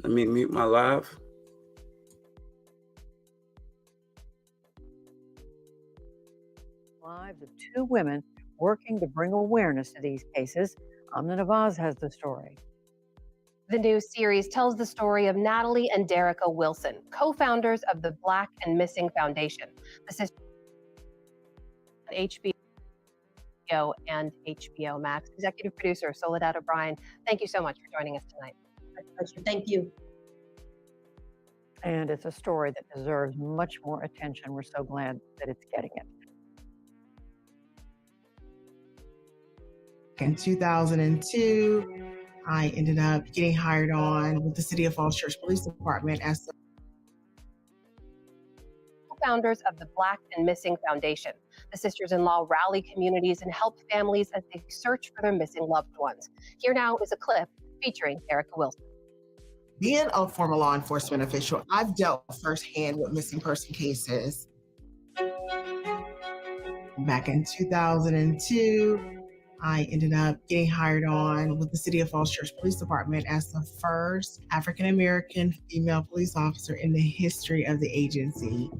Let me mute my live. Lives of two women working to bring awareness to these cases. Amna Nawaz has the story. The new series tells the story of Natalie and Derica Wilson, co-founders of the Black and Missing Foundation. The sisters HBO and HBO Max. Executive producer Soledad O'Brien, thank you so much for joining us tonight. My pleasure. Thank you. And it's a story that deserves much more attention. We're so glad that it's getting it. In 2002, I ended up getting hired on with the City of Falls Church Police Department as the Co-founders of the Black and Missing Foundation. The sisters-in-law rally communities and help families as they search for their missing loved ones. Here now is a clip featuring Derica Wilson. Being a former law enforcement official, I've dealt firsthand with missing person cases. Back in 2002, I ended up getting hired on with the City of Falls Church Police Department as the first African-American female police officer in the history of the agency.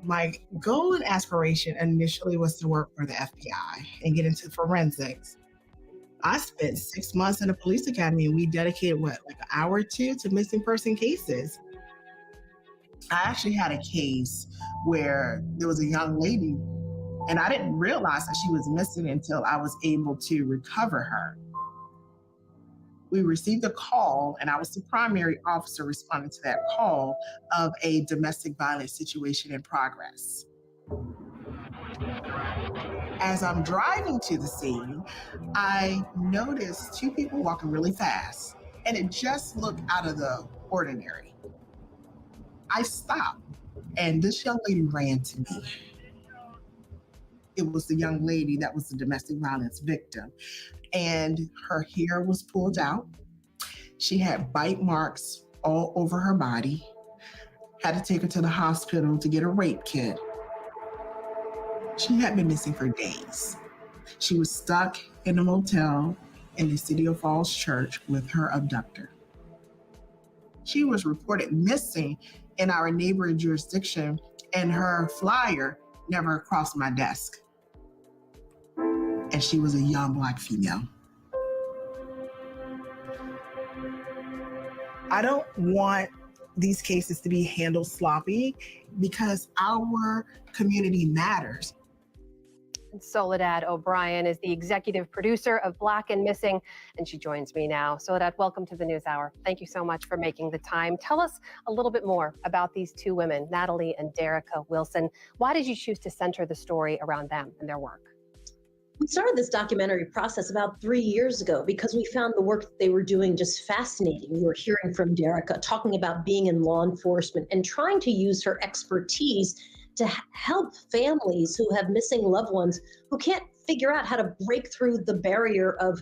My goal and aspiration initially was to work for the FBI and get into forensics. I spent 6 months in a police academy and we dedicated, like an hour or two to missing person cases. I actually had a case where there was a young lady and I didn't realize that she was missing until I was able to recover her. We received a call, and I was the primary officer responding to that call of a domestic violence situation in progress. As I'm driving to the scene, I noticed two people walking really fast, and it just looked out of the ordinary. I stopped, and this young lady ran to me. It was the young lady that was the domestic violence victim. And her hair was pulled out. She had bite marks all over her body. Had to take her to the hospital to get a rape kit. She had been missing for days. She was stuck in a motel in the City of Falls Church with her abductor. She was reported missing in our neighboring jurisdiction, and her flyer never crossed my desk. And she was a young Black female. I don't want these cases to be handled sloppy because our community matters. Soledad O'Brien is the executive producer of Black and Missing, and she joins me now. Soledad, welcome to the News Hour. Thank you so much for making the time. Tell us a little bit more about these two women, Natalie and Derica Wilson. Why did you choose to center the story around them and their work? We started this documentary process about 3 years ago because we found the work that they were doing just fascinating. We were hearing from Derica talking about being in law enforcement and trying to use her expertise to help families who have missing loved ones who can't figure out how to break through the barrier of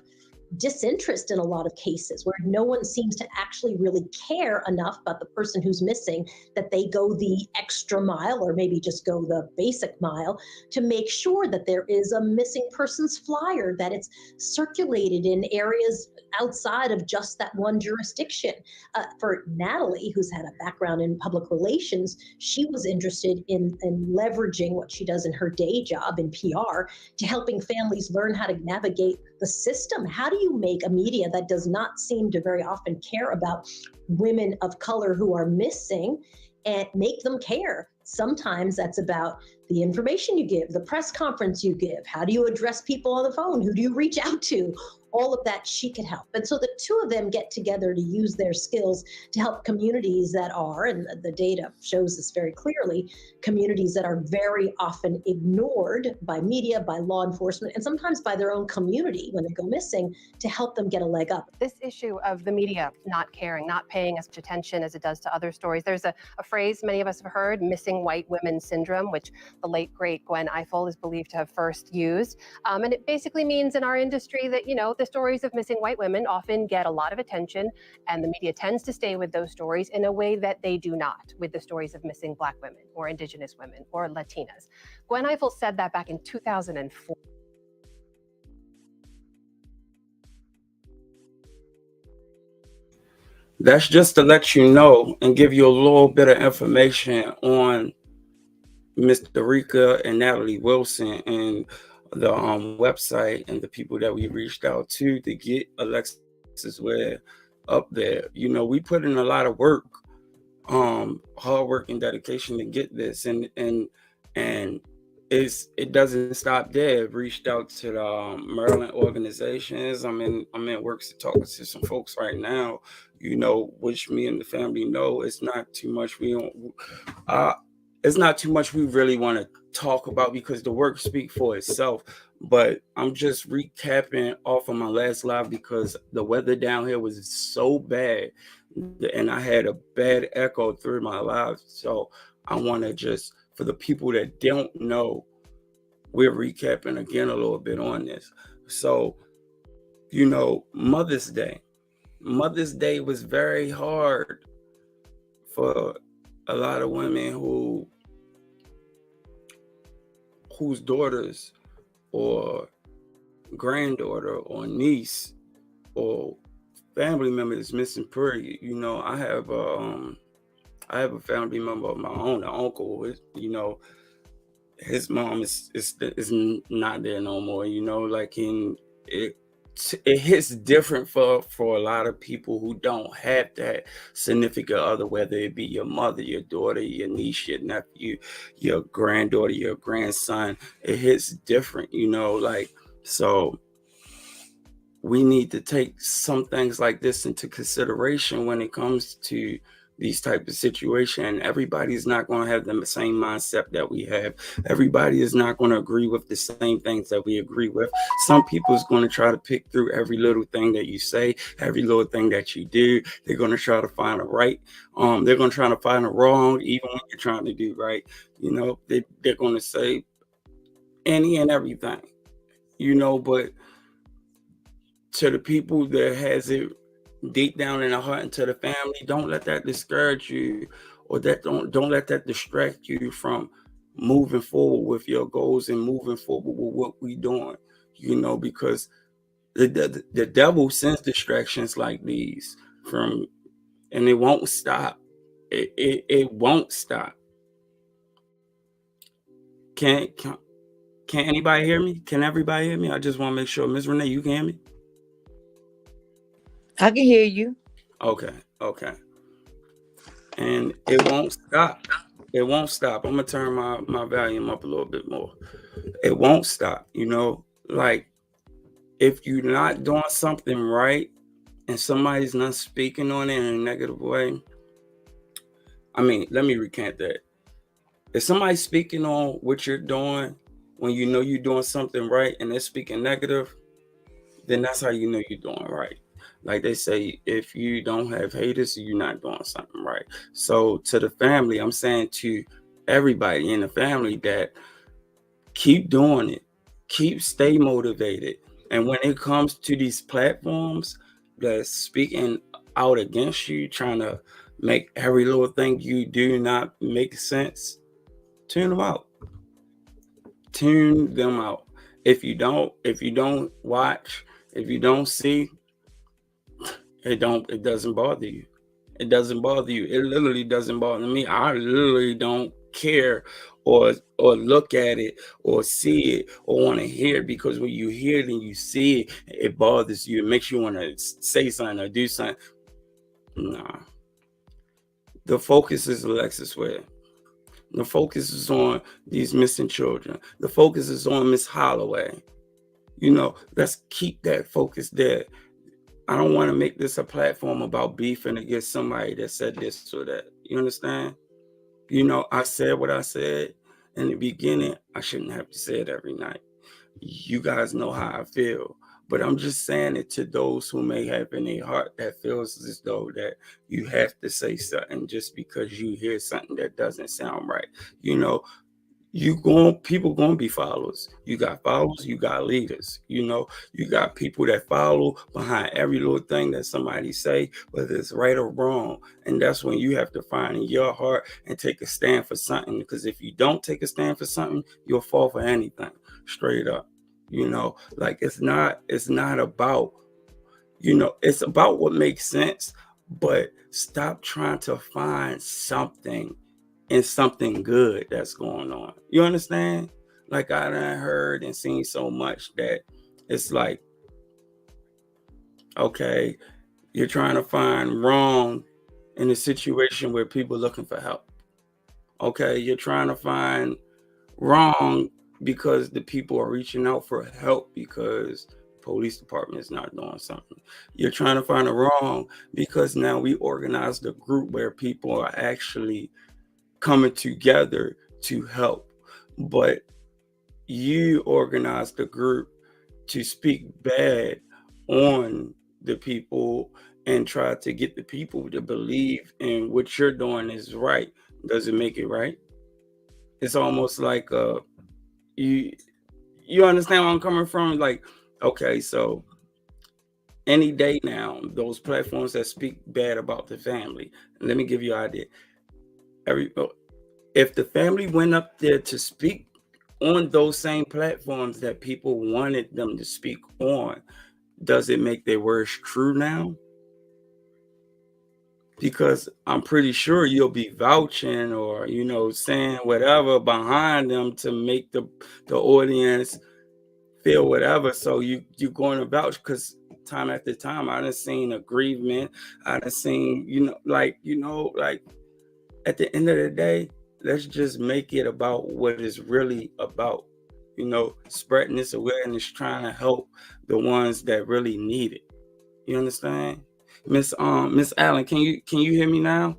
disinterest in a lot of cases where no one seems to actually really care enough about the person who's missing that they go the extra mile or maybe just go the basic mile to make sure that there is a missing persons flyer, that it's circulated in areas outside of just that one jurisdiction. For Natalie, who's had a background in public relations, she was interested in leveraging what she does in her day job in PR to helping families learn how to navigate the system. How do you make a media that does not seem to very often care about women of color who are missing and make them care Sometimes that's about the information you give, the press conference you give, how do you address people on the phone, who do you reach out to? All of that she could help. And so the two of them get together to use their skills to help communities that are, and the data shows this very clearly, communities that are very often ignored by media, by law enforcement, and sometimes by their own community when they go missing, to help them get a leg up. This issue of the media not caring, not paying as much attention as it does to other stories, there's a phrase many of us have heard, missing white women syndrome, which the late, great Gwen Ifill is believed to have first used. And it basically means in our industry that, the stories of missing white women often get a lot of attention, and the media tends to stay with those stories in a way that they do not with the stories of missing Black women or Indigenous women or Latinas. Gwen Ifill said that back in 2004. That's just to let you know and give you a little bit of information on Miss Derica and Natalie Wilson and the website and the people that we reached out to get Alexis Ware up there. We put in a lot of work, hard work and dedication to get this, and it doesn't stop there. I've reached out to the Maryland organizations. I'm in works to talk to some folks right now, which me and the family know it's not too much it's not too much we really want to talk about because the work speaks for itself. But I'm just recapping off of my last live because the weather down here was so bad and I had a bad echo through my live. So I want to just, for the people that don't know, we're recapping again a little bit on this. So, Mother's Day. Mother's Day was very hard for a lot of women whose daughters or granddaughter or niece or family member is missing. Period. I have a family member of my own, an uncle. His mom is not there no more. It hits different for a lot of people who don't have that significant other, whether it be your mother, your daughter, your niece, your nephew, your granddaughter, your grandson. It hits different, so we need to take some things like this into consideration when it comes to these type of situations. And everybody's not going to have the same mindset that we have. Everybody is not going to agree with the same things that we agree with. Some people is going to try to pick through every little thing that you say, every little thing that you do. They're going to try to find a right. They're going to try to find a wrong, even when you're trying to do right. They're going to say any and everything, but to the people that has it deep down in the heart and to the family, don't let that discourage you, or that don't let that distract you from moving forward with your goals and moving forward with what we doing, because the devil sends distractions like these and it won't stop. It won't stop. Can anybody hear me? Can everybody hear me? I just want to make sure. Ms. Renee, you can hear me? I can hear you. Okay. And it won't stop. It won't stop. I'm going to turn my volume up a little bit more. It won't stop. Like if you're not doing something right and somebody's not speaking on it in a negative way, let me recant that. If somebody's speaking on what you're doing when you know you're doing something right and they're speaking negative, then that's how you know you're doing right. Like they say, if you don't have haters, you're not doing something right. So to the family, I'm saying to everybody in the family that keep doing it, stay motivated. And when it comes to these platforms that's speaking out against you, trying to make every little thing you do not make sense, tune them out. Tune them out. If you don't watch, if you don't see, it doesn't bother you. It doesn't bother you. It literally doesn't bother me. I literally don't care or look at it or see it or want to hear it, because when you hear it and you see it, it bothers you. It makes you want to say something or do something. Nah. The focus is Alexis Ware. The focus is on these missing children. The focus is on Miss Holloway. Let's keep that focus there. I don't want to make this a platform about beefing against somebody that said this or that. You understand? I said what I said in the beginning. I shouldn't have to say it every night. You guys know how I feel. But I'm just saying it to those who may have in their heart that feels as though that you have to say something just because you hear something that doesn't sound right. People gonna be followers. You got followers, you got leaders. You got people that follow behind every little thing that somebody say, whether it's right or wrong. And that's when you have to find in your heart and take a stand for something. Because if you don't take a stand for something, you'll fall for anything. Straight up. Like it's not about, it's about what makes sense, but stop trying to find something and something good that's going on. You understand? Like I done heard and seen so much that it's like, okay, you're trying to find wrong in a situation where people are looking for help. Okay, you're trying to find wrong because the people are reaching out for help because police department is not doing something. You're trying to find a wrong because now we organized a group where people are actually coming together to help. But you organized the group to speak bad on the people and try to get the people to believe in what you're doing is right. Doesn't make it right. It's almost like you understand where I'm coming from? Like, okay, so any day now, those platforms that speak bad about the family, let me give you an idea. If the family went up there to speak on those same platforms that people wanted them to speak on, does it make their words true now? Because I'm pretty sure you'll be vouching or saying whatever behind them to make the audience feel whatever. So you're going to vouch because time after time I done seen aggrievement. I done seen like at the end of the day, let's just make it about what it's really about. Spreading this awareness, trying to help the ones that really need it. You understand? Miss Allen, can you hear me now?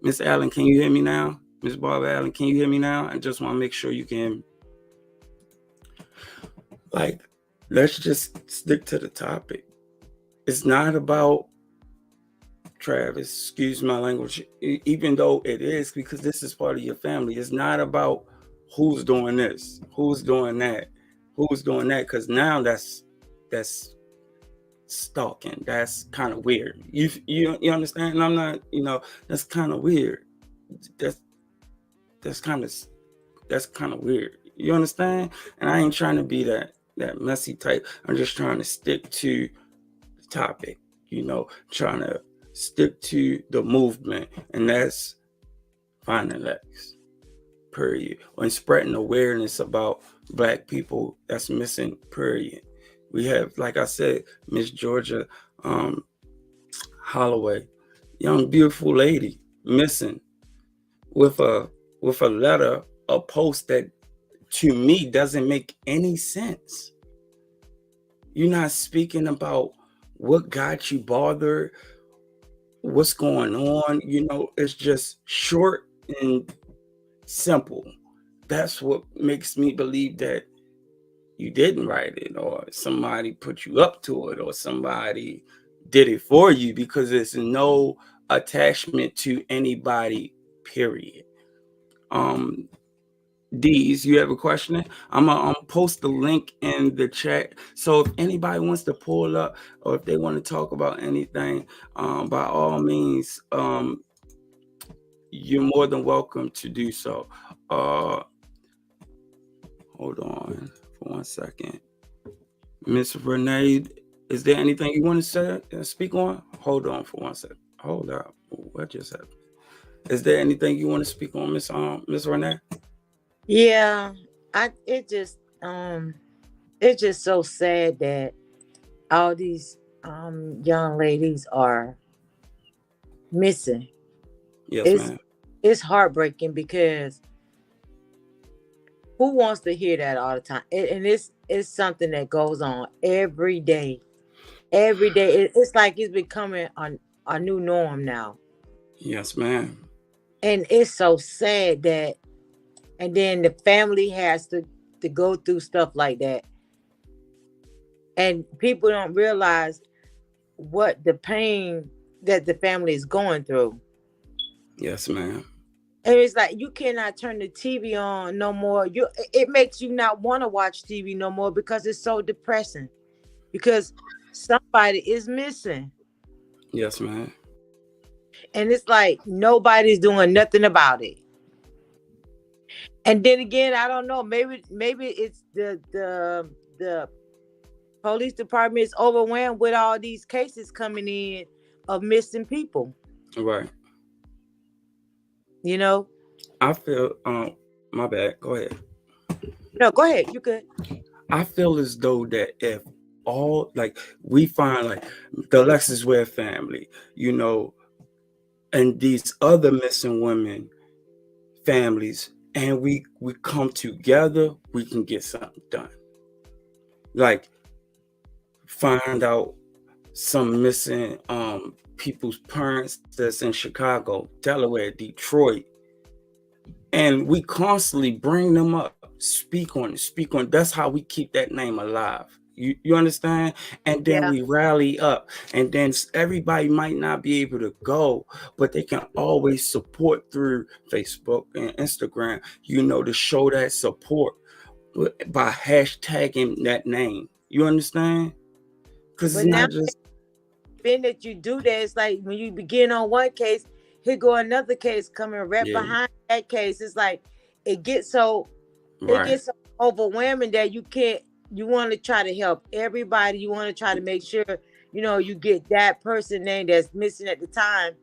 Miss Allen, can you hear me now? Miss Barbara Allen, can you hear me now? I just want to make sure you can. Like, let's just stick to the topic. It's not about Travis, excuse my language, even though it is, because this is part of your family. It's not about who's doing this, who's doing that, because now that's stalking. That's kind of weird. You understand? And I'm not, that's kind of weird. That's kind of weird. You understand? And I ain't trying to be that messy type. I'm just trying to stick to the topic, trying to stick to the movement, and that's finding Lex, period. And spreading awareness about Black people that's missing, period. We have, like I said, Miss Georgia Holloway, young beautiful lady, missing with a letter, a post that to me doesn't make any sense. You're not speaking about what got you bothered, what's going on. It's just short and simple. That's what makes me believe that you didn't write it, or somebody put you up to it, or somebody did it for you, because there's no attachment to anybody, period. Deez, you have a question? I'm gonna post the link in the chat. So if anybody wants to pull up, or if they want to talk about anything, by all means, you're more than welcome to do so. Hold on for 1 second. Miss Renee, is there anything you want to say, speak on? Hold on for 1 second. Hold up. What just happened? Is there anything you want to speak on, Miss Renee? Yeah, it's just so sad that all these young ladies are missing. Yes, ma'am. It's heartbreaking because Who wants to hear that all the time? And it's something that goes on every day. Every day. It's like it's becoming a new norm now. Yes, ma'am. And it's so sad that, and then the family has to go through stuff like that. And people don't realize what the pain that the family is going through. Yes, ma'am. And it's like you cannot turn the TV on no more. It makes you not want to watch TV no more because it's so depressing. Because somebody is missing. Yes, ma'am. And it's like nobody's doing nothing about it. And then again, I don't know. Maybe it's the police department is overwhelmed with all these cases coming in of missing people. Right. You know? I feel my bad. Go ahead. No, go ahead. You could. I feel as though that if all like we find like the Alexis Ware family, and these other missing women families, and we come together, we can get something done. Like find out some missing people's parents that's in Chicago, Delaware, Detroit, and we constantly bring them up, speak on. That's how we keep that name alive. You understand? And then we rally up, and then everybody might not be able to go, but they can always support through Facebook and Instagram, to show that support by hashtagging that name. You understand? Because it's not just being that you do that, it's like when you begin on one case, here go another case coming right behind that case. It's like it gets so overwhelming that you want to try to help everybody. You want to try to make sure you get that person name that's missing at the time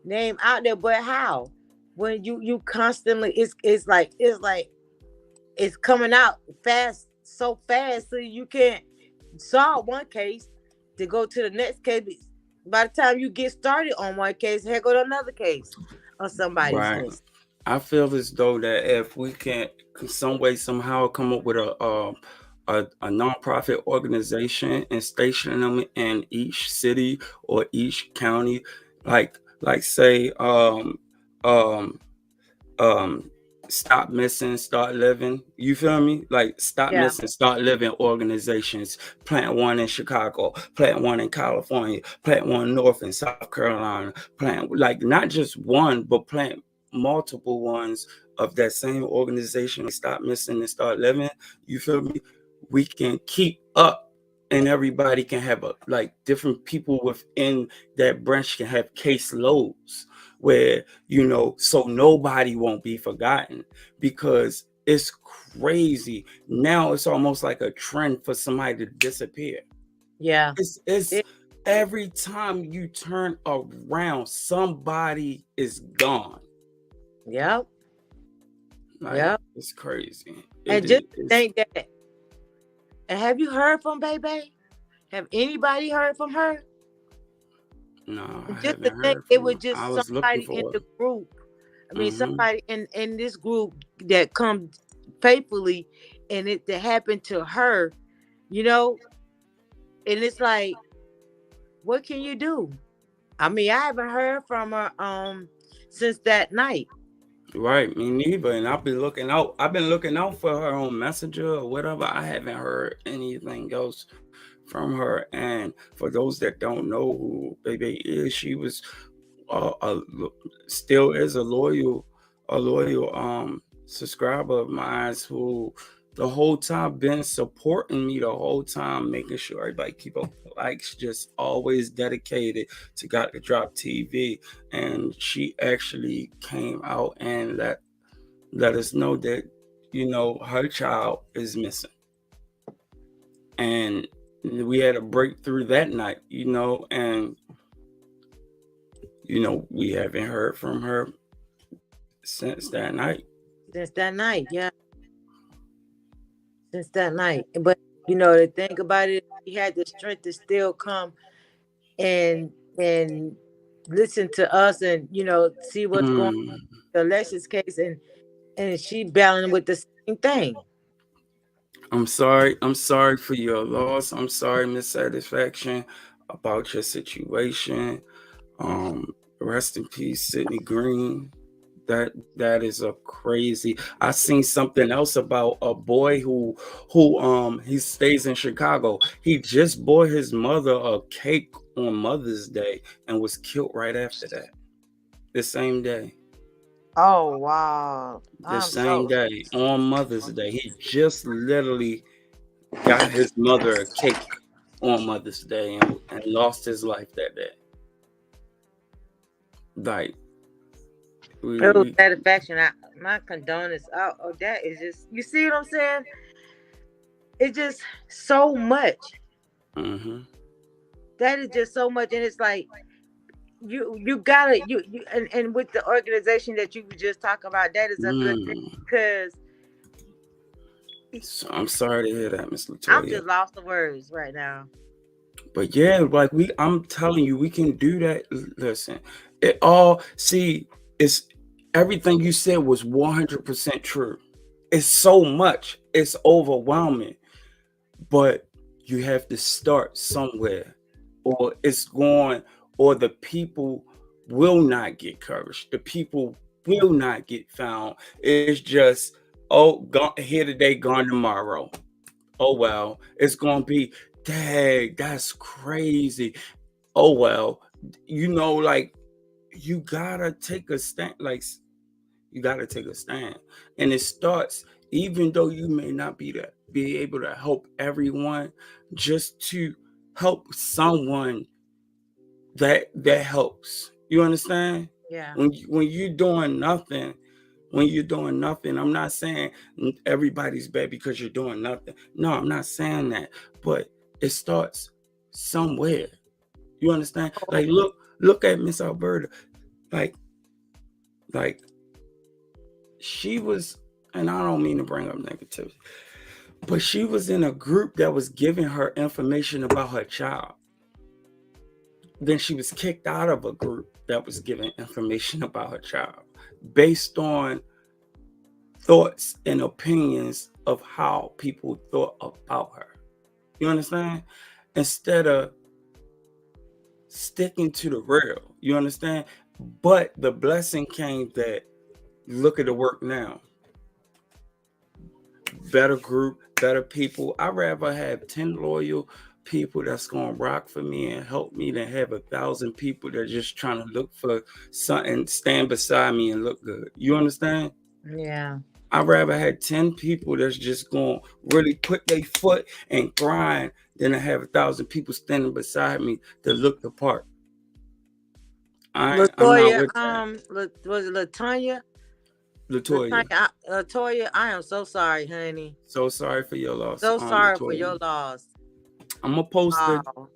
name out there. But how? When you constantly it's like it's coming out so fast, so you can't solve one case to go to the next case. By the time you get started on one case, here go to another case of somebody's missing. I feel as though that if we can some way somehow come up with a nonprofit organization and station them in each city or each county, like say Stop Missing, Start Living. You feel me? Like Stop Missing, Start Living organizations. Plant one in Chicago, plant one in California, plant one north in South Carolina, plant like not just one, but plant multiple ones of that same organization. Stop Missing and Start Living. You feel me? We can keep up, and everybody can have different people within that branch can have case loads where so nobody won't be forgotten, because it's crazy now. It's almost like a trend for somebody to disappear. It's every time you turn around, somebody is gone. It's crazy. And just think that. And have you heard from Baby? Have anybody heard from her? No, I just haven't heard it was from just her. somebody in the group. I mean, somebody in this group that comes faithfully, and it that happened to her, and it's like, what can you do? I mean, I haven't heard from her since that night. Right, me neither. And I've been looking out. For her on Messenger or whatever. I haven't heard anything else from her. And for those that don't know who Baby is, she was still is a loyal subscriber of mine who the whole time been supporting me the whole time, making sure everybody keep up likes, just always dedicated to Got to Drop TV. And she actually came out and let us know that her child is missing, and we had a breakthrough that night, and we haven't heard from her since that night. Since that night. But the thing about it, he had the strength to still come and listen to us and see what's going on in Alexis case, and she battling with the thing. I'm sorry. I'm sorry for your loss. I'm sorry, missatisfaction about your situation. Rest in peace, Sydney Green. That is a crazy. I seen something else about a boy who he stays in Chicago. He just bought his mother a cake on Mother's Day and was killed right after that. The same day. Oh wow. The I'm same so day on Mother's Day. He just literally got his mother a cake on Mother's Day and lost his life that day. Like oh, we satisfaction. My condolence. Oh, that is just, you see what I'm saying? It's just so much. mm-hmm. That is just so much, and it's like you gotta and with the organization that you were just talking about, that is a good thing because So I'm sorry to hear that, Miss I'm Latoya. just lost the words right now. But yeah, like I'm telling you, we can do that. Listen, it all it's everything you said was 100% true. It's so much, it's overwhelming, but you have to start somewhere, or or the people will not get courage. The people will not get found. It's just, oh, gone here today, gone tomorrow. Oh well, it's gonna be, dang, that's crazy. Oh well, like you gotta take a stand. Like you gotta take a stand, and it starts. Even though you may not be able to help everyone, just to help someone that helps. You understand? Yeah. When you're doing nothing, I'm not saying everybody's bad because you're doing nothing. No, I'm not saying that. But it starts somewhere. You understand? Like look at Miss Alberta. Like like she was, and I don't mean to bring up negativity, but she was in a group that was giving her information about her child. Then she was kicked out of a group that was giving information about her child based on thoughts and opinions of how people thought about her. You understand? Instead of sticking to the real. You understand? But the blessing came that look at the work now. Better group, better people. I'd rather have 10 loyal people that's gonna rock for me and help me than have 1,000 people that are just trying to look for something, stand beside me and look good. You understand? Yeah. I'd rather have 10 people that's just going to really put their foot and grind than to have 1,000 people standing beside me that look the part. I'm not Latoya, with that. was it Latanya? Latoya, Latoya, I am so sorry, honey. so sorry for your loss. So sorry for Latoya. your loss. I'm gonna post Wow.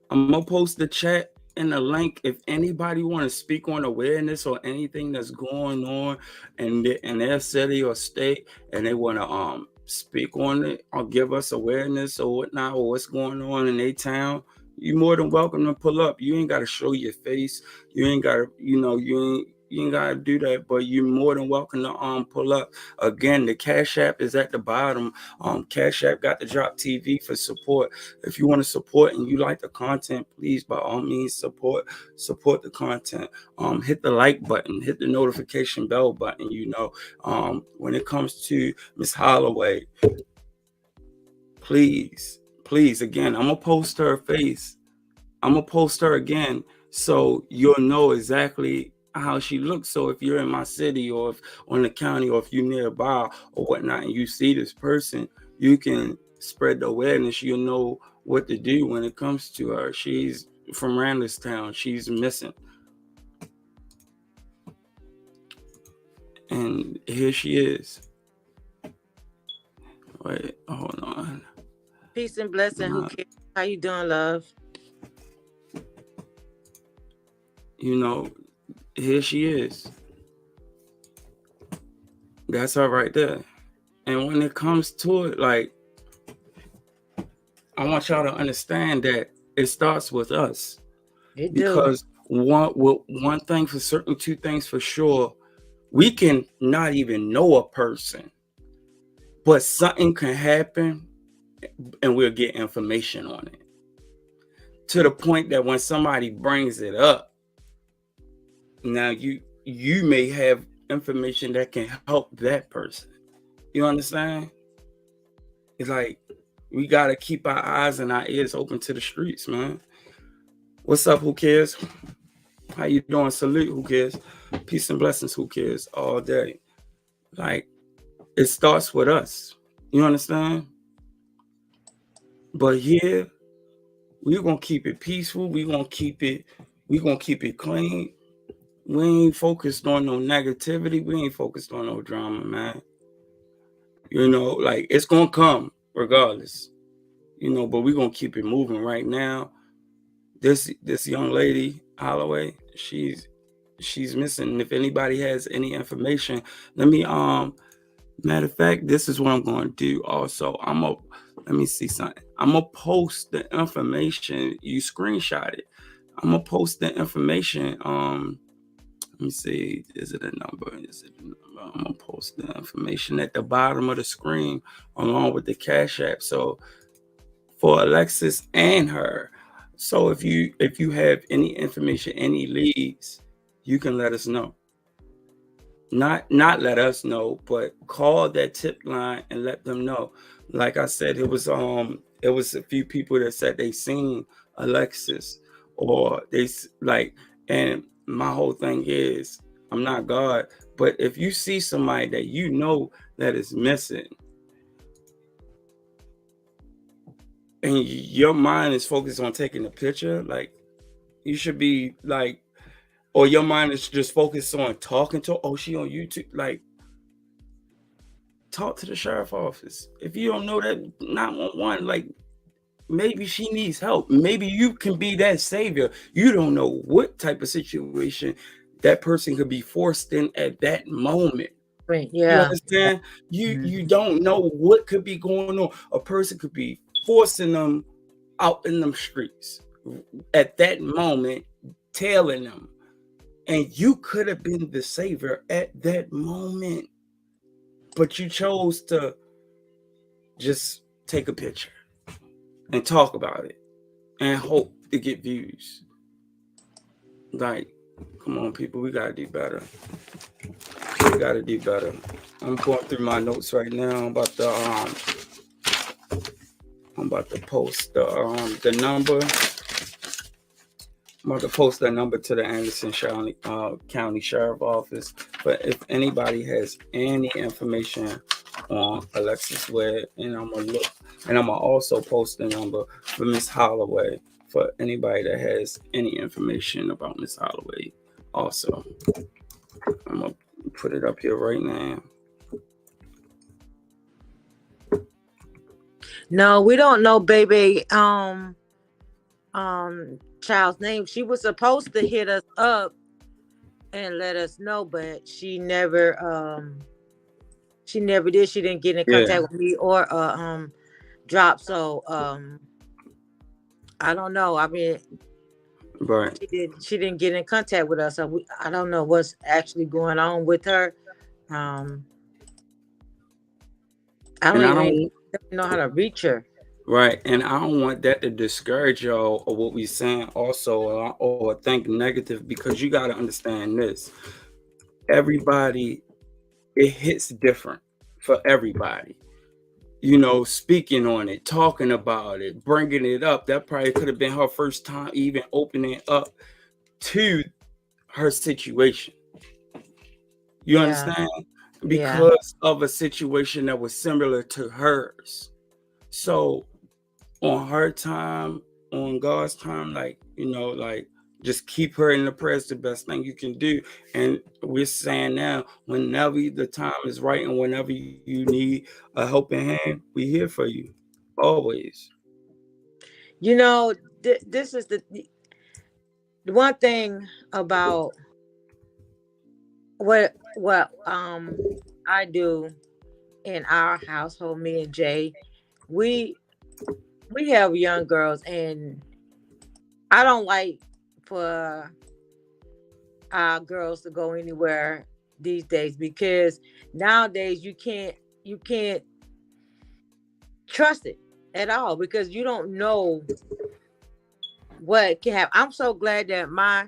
the chat and the link if anybody want to speak on awareness or anything that's going on in their city or state, and they want to speak on it or give us awareness or whatnot, or what's going on in their town. You more than welcome to pull up. You ain't got to show your face. You ain't got to, you ain't gotta do that, but you're more than welcome to pull up. Again, the Cash App is at the bottom. Cash App got the Drop TV for support. If you want to support and you like the content, please by all means support the content. Hit the like button, hit the notification bell button. When it comes to Miss Holloway, please, again, I'm gonna post her face. I'm gonna post her again so you'll know exactly how she looks. So if you're in my city or if on the county or if you're nearby or whatnot and you see this person, you can spread the awareness. You'll know what to do when it comes to her. She's from Randallstown. She's missing. And here she is. Wait, hold on. Peace and blessing. Who cares? How you doing, love? Here she is. That's her right there. And when it comes to it, like, I want y'all to understand that it starts with us. It because one thing for certain, two things for sure, we can not even know a person but something can happen and we'll get information on it. To the point that when somebody brings it up, now you may have information that can help that person. You understand? It's like we gotta keep our eyes and our ears open to the streets, man. What's up? Who cares? How you doing? Salute. Who cares? Peace and blessings. Who cares? All day. Like, it starts with us. You understand? But here, we're gonna keep it peaceful. We're gonna keep it clean. We ain't focused on no negativity. We ain't focused on no drama, man. You know, like, it's gonna come regardless. You know, but we're gonna keep it moving right now. This young lady, Holloway, she's missing. If anybody has any information, let me matter of fact, this is what I'm going to do also. Let me see something. I'm going to post the information. You screenshot it. I'm going to post the information. Let me see. Is it a number? I'm going to post the information at the bottom of the screen along with the Cash App. So for Alexis and her. So if you have any information, any leads, you can let us know. Not let us know, but call that tip line and let them know. Like I said, it was a few people that said they seen Alexis, or they like, and my whole thing is, I'm not God, but if you see somebody that you know that is missing, and your mind is focused on taking a picture, like, you should be like, or your mind is just focused on talking to, oh, she on YouTube, like, talk to the sheriff office. If you don't know that 911, like, maybe she needs help. Maybe you can be that savior. You don't know what type of situation that person could be forced in at that moment. Right, You yeah. understand? You don't know what could be going on. A person could be forcing them out in them streets at that moment, tailing them. And you could have been the savior at that moment. But you chose to just take a picture and talk about it and hope to get views. Like, come on, people, we gotta do better. We gotta do better. I'm going through my notes right now. I'm about to post the number. I'm about to post that number to the Anderson County Sheriff Office. But if anybody has any information on Alexis Ware, and I'm gonna look, and I'm gonna also post the number for Miss Holloway for anybody that has any information about Miss Holloway. Also, I'm gonna put it up here right now. No, we don't know baby child's name. She was supposed to hit us up and let us know, but she never did. She didn't get in contact with me or drop. So I don't know. I mean, right. She didn't get in contact with us. So I don't know what's actually going on with her. I don't even know how to reach her. Right, and I don't want that to discourage y'all or what we saying also, or think negative, because you got to understand this. Everybody, it hits different for everybody. You know, speaking on it, talking about it, bringing it up. That probably could have been her first time even opening up to her situation. You understand? Because of a situation that was similar to hers. So on her time, on God's time, like, you know, like, just keep her in the prayers, the best thing you can do. And we're saying now, whenever the time is right and whenever you need a helping hand, we're here for you, always. You know, this is the one thing about what I do in our household, me and Jay, we have young girls, and I don't like for our girls to go anywhere these days, because nowadays you can't trust it at all, because you don't know what can happen. I'm so glad that my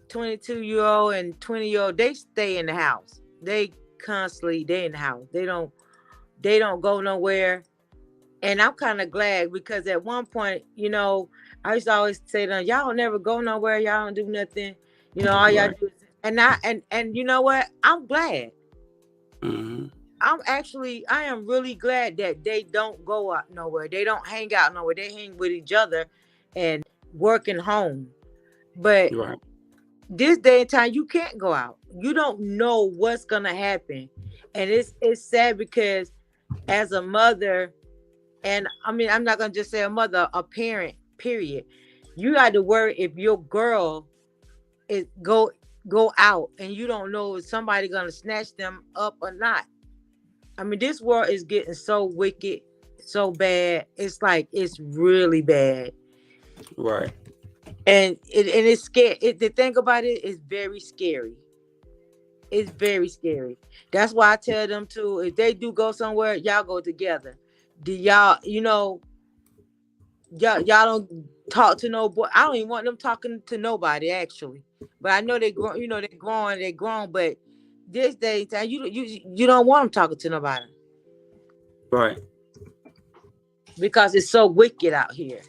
22-year-old and 20-year-old, they stay in the house. They in the house. They don't go nowhere. And I'm kind of glad, because at one point, I used to always say to them, y'all don't never go nowhere, y'all don't do nothing. All y'all do is, and you know what? I'm glad. Mm-hmm. I am really glad that they don't go out nowhere. They don't hang out nowhere. They hang with each other and working home. But Right. this day and time, you can't go out. You don't know what's gonna happen. And it's sad, because as a mother, and I mean, I'm not gonna just say a mother, a parent, period. You got to worry if your girl is go out and you don't know if somebody gonna snatch them up or not. I mean, this world is getting so wicked, so bad. It's like, it's really bad. Right. And it's scary. The thing about it is very scary. It's very scary. That's why I tell them to, if they do go somewhere, y'all go together. Do y'all, y'all don't talk to no boy. I don't even want them talking to nobody, actually. But I know they grow, they're grown. But this day and time, you don't want them talking to nobody, Right. because it's so wicked out here.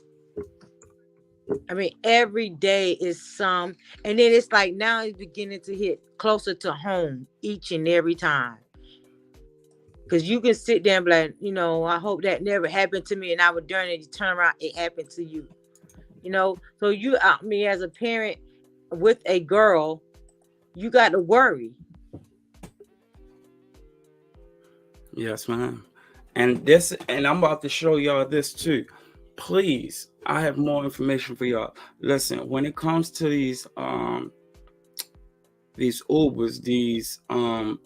I mean, every day is some, and then it's like now it's beginning to hit closer to home each and every time. Because you can sit there and be like, I hope that never happened to me, and I would turn it, you turn around, it happened to you. So as a parent with a girl, you got to worry. Yes, ma'am. And I'm about to show y'all this too. Please, I have more information for y'all. Listen, when it comes to these Ubers,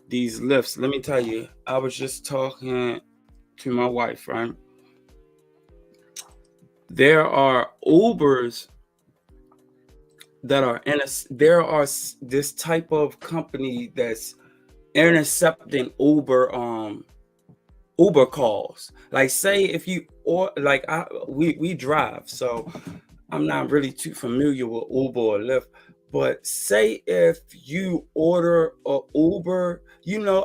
these lifts, let me tell you, I was just talking to my wife, right? There are Ubers that are there are this type of company that's intercepting Uber calls. Like, say if you, or like we drive, so I'm not really too familiar with Uber or Lyft, but say if you order a Uber,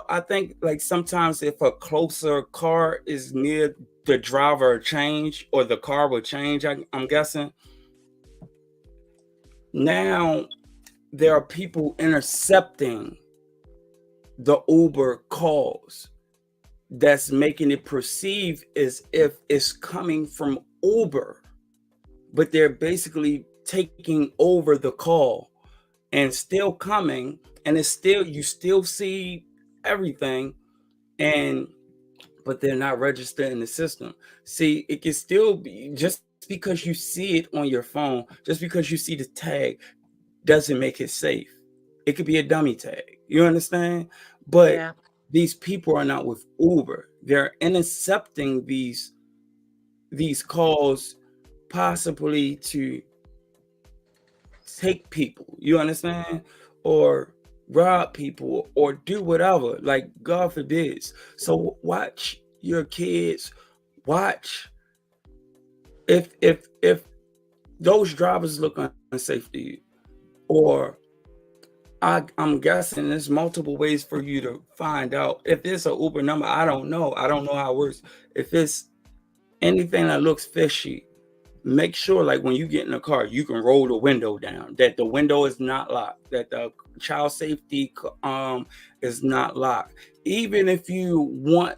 I think like sometimes if a closer car is near, the driver change, or the car will change, I'm guessing. Now there are people intercepting the Uber calls, that's making it perceive as if it's coming from Uber, but they're basically taking over the call and still coming, and you still see everything, but they're not registered in the system. See, it can still be, just because you see it on your phone, just because you see the tag, doesn't make it safe. It could be a dummy tag. You understand? But Yeah. these people are not with Uber. They're intercepting these calls, possibly to take people. You understand? Or rob people, or do whatever. Like, God forbids. So watch your kids. Watch if those drivers look unsafe to you, or I'm guessing there's multiple ways for you to find out if it's an Uber number. I don't know how it works. If it's anything that looks fishy, make sure, like, when you get in the car, you can roll the window down, that the window is not locked, that the child safety is not locked. Even if you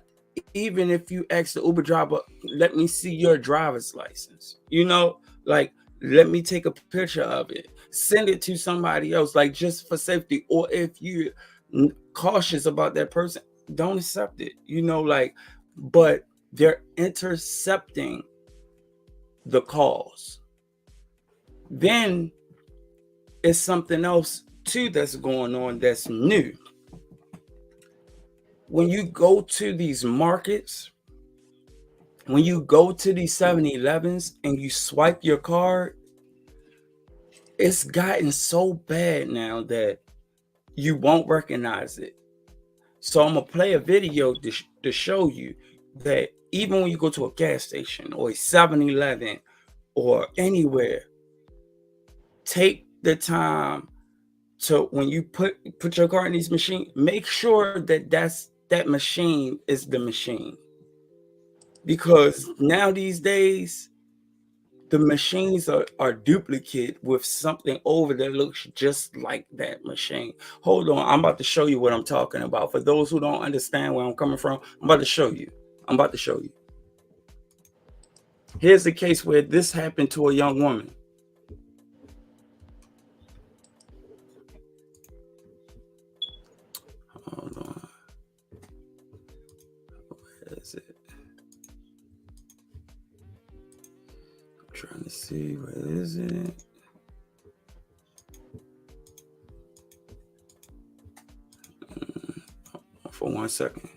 ask the Uber driver, let me see your driver's license, like, let me take a picture of it, send it to somebody else, like, just for safety. Or if you're cautious about that person, don't accept it, but they're intercepting the calls. Then it's something else too that's going on that's new. When you go to these markets, when you go to these 7-Elevens and you swipe your card, it's gotten so bad now that you won't recognize it. So I'm gonna play a video to show you. that even when you go to a gas station or a 7-Eleven or anywhere, take the time to, when you put your card in these machines, make sure that that machine is the machine. Because now these days, the machines are duplicate with something over that looks just like that machine. Hold on, I'm about to show you what I'm talking about. For those who don't understand where I'm coming from, I'm about to show you. Here's the case where this happened to a young woman. Hold on. Where is it? I'm trying to see, where is it? For 1 second.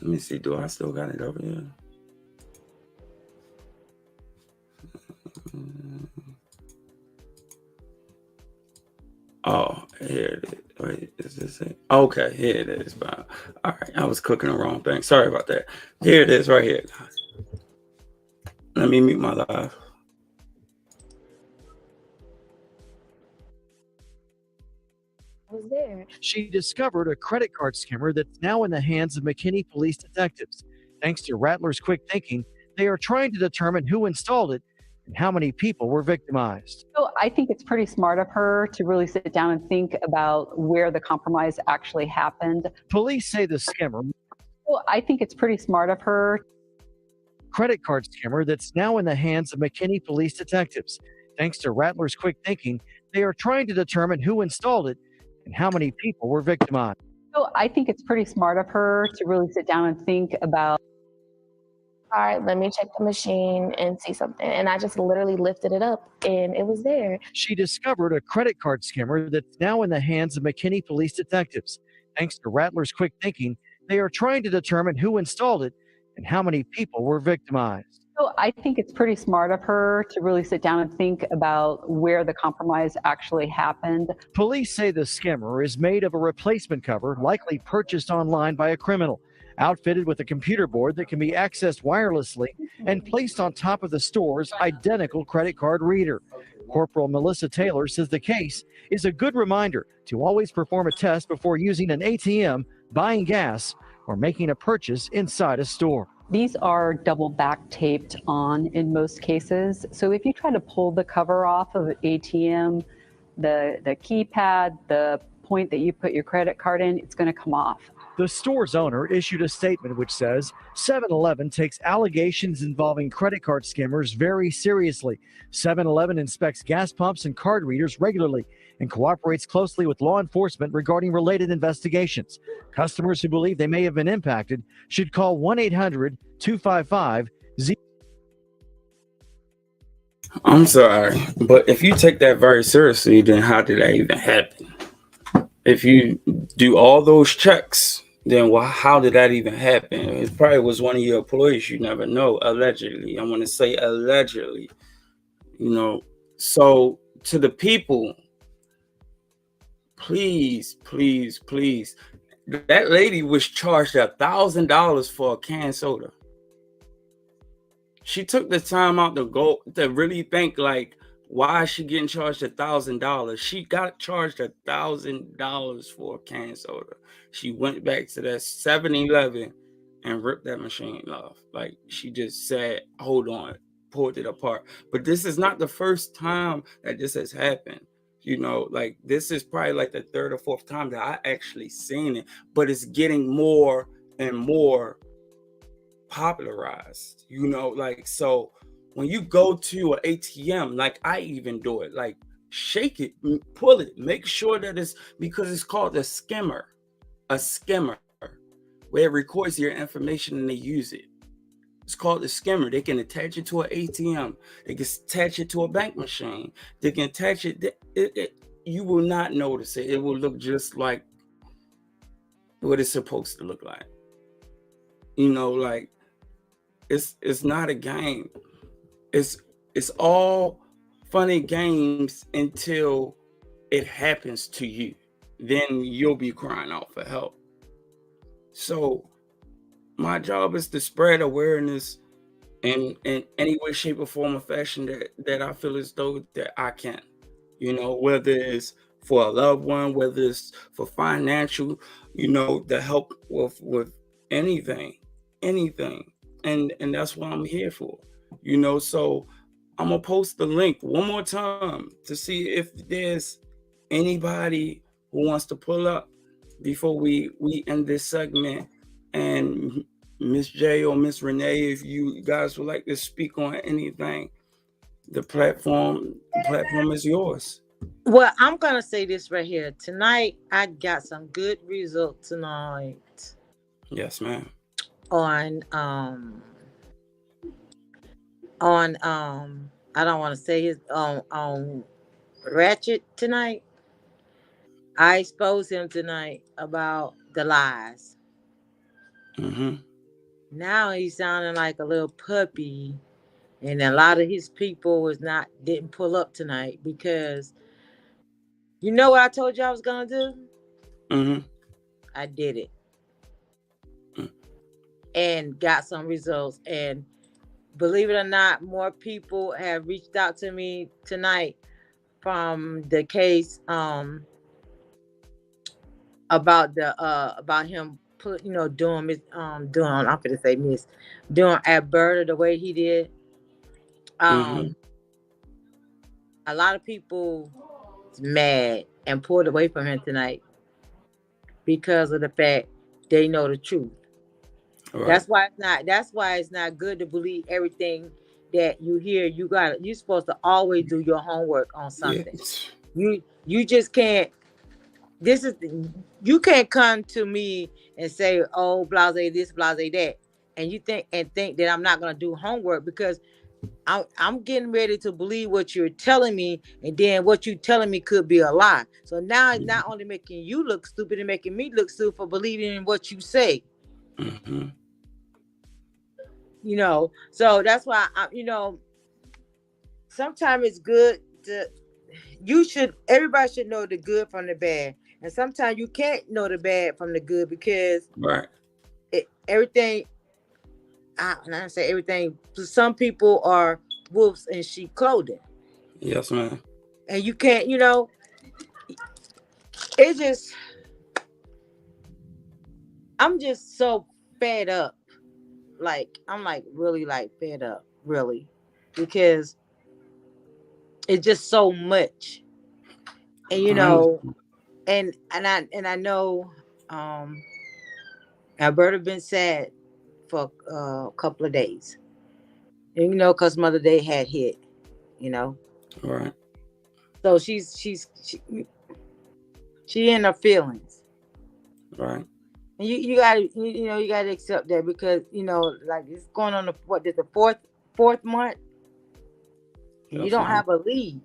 Let me see, do I still got it over here? Oh, here it is. Wait, is this it? Okay, here it is. All right, I was clicking the wrong thing. Sorry about that. Here it is, right here. Let me mute my live. Was there. She discovered a credit card scammer that's now in the hands of McKinney police detectives. Thanks to Rattler's quick thinking, they are trying to determine who installed it and how many people were victimized. So I think it's pretty smart of her to really sit down and think about where the compromise actually happened. Police say the scammer. So I think it's pretty smart of her. Credit card scammer that's now in the hands of McKinney police detectives. Thanks to Rattler's quick thinking, they are trying to determine who installed it and how many people were victimized. So I think it's pretty smart of her to really sit down and think about. All right, let me check the machine and see something. And I just literally lifted it up and it was there. She discovered a credit card scammer that's now in the hands of McKinney police detectives. Thanks to Rattler's quick thinking, they are trying to determine who installed it and how many people were victimized. So I think it's pretty smart of her to really sit down and think about where the compromise actually happened. Police say the scammer is made of a replacement cover, likely purchased online by a criminal, outfitted with a computer board that can be accessed wirelessly and placed on top of the store's identical credit card reader. Corporal Melissa Taylor says the case is a good reminder to always perform a test before using an ATM, buying gas, or making a purchase inside a store. These are double back taped on in most cases. So if you try to pull the cover off of an ATM, the keypad, the point that you put your credit card in, it's going to come off. The store's owner issued a statement which says 7-Eleven takes allegations involving credit card scammers very seriously. 7-Eleven inspects gas pumps and card readers regularly and cooperates closely with law enforcement regarding related investigations. Customers who believe they may have been impacted should call 1-800-255-0. I'm sorry, but if you take that very seriously, then how did that even happen? If you do all those checks, then how did that even happen? It probably was one of your employees. You never know. Allegedly. I want to say allegedly. So to the people, please, please, please. That lady was charged $1,000 for a canned soda. She took the time out to really think, like, why is she getting charged $1,000? She got charged $1,000 for a canned soda. She went back to that 7-Eleven and ripped that machine off. Like, she just said, hold on, pulled it apart. But this is not the first time that this has happened. Like, this is probably like the third or fourth time that I actually seen it, but it's getting more and more popularized, like, so when you go to an ATM, like I even do it, like shake it, pull it, make sure that it's, because it's called a skimmer, where it records your information and they use it. It's called a skimmer. They can attach it to an ATM. They can attach it to a bank machine. They can attach it. You will not notice it. It will look just like what it's supposed to look like. Like it's not a game. It's all funny games until it happens to you, then you'll be crying out for help. So my job is to spread awareness in any way, shape, or form or fashion that I feel as though that I can. Whether it's for a loved one, whether it's for financial, to help with anything, anything. And that's what I'm here for. So I'm gonna post the link one more time to see if there's anybody who wants to pull up before we end this segment. And Miss J or Miss Renee, if you guys would like to speak on anything, the platform is yours. Well, I'm gonna say this right here. Tonight, I got some good results tonight Yes, ma'am. on I don't want to say his Ratchet tonight. I exposed him tonight about the lies. Mm-hmm. Now he's sounding like a little puppy, and a lot of his people didn't pull up tonight because you know what I told you I was gonna do. Mm-hmm. I did it and got some results. And believe it or not, more people have reached out to me tonight from the case about him doing I'm gonna say doing Alberta the way he did. Mm-hmm. A lot of people mad and pulled away from him tonight because of the fact they know the truth. Right. That's why it's not good to believe everything that you hear. You're supposed to always do your homework on something. Yes. You just can't. You can't come to me and say, oh, blase this, blase that, and you think that I'm not gonna do homework because I'm getting ready to believe what you're telling me, and then what you're telling me could be a lie. So now it's not only making you look stupid and making me look stupid for believing in what you say. Mm-hmm. So that's why sometimes it's good to everybody should know the good from the bad, and sometimes you can't know the bad from the good because right. Everything. And I say everything. Some people are wolves in sheep clothing. Yes, ma'am. And you can't. It just. I'm just so fed up. I'm really fed up, really, because it's just so much. And and I know Alberta been sad for a couple of days. And because Mother Day had hit, Right. So she in her feelings. Right. And you gotta you gotta accept that because it's going on the fourth month, and you Yes, don't ma'am. have a lead.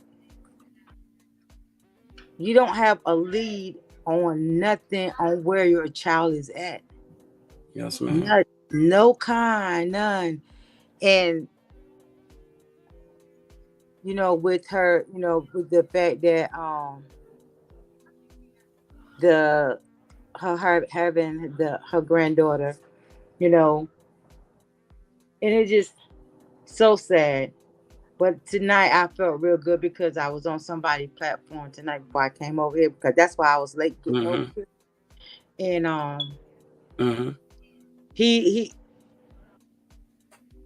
You don't have a lead on nothing on where your child is at. Yes, ma'am. None. And with her, with the fact that her having her granddaughter, and it's just so sad. But tonight I felt real good because I was on somebody's platform tonight before I came over here because that's why I was late getting over here. And Mm-hmm.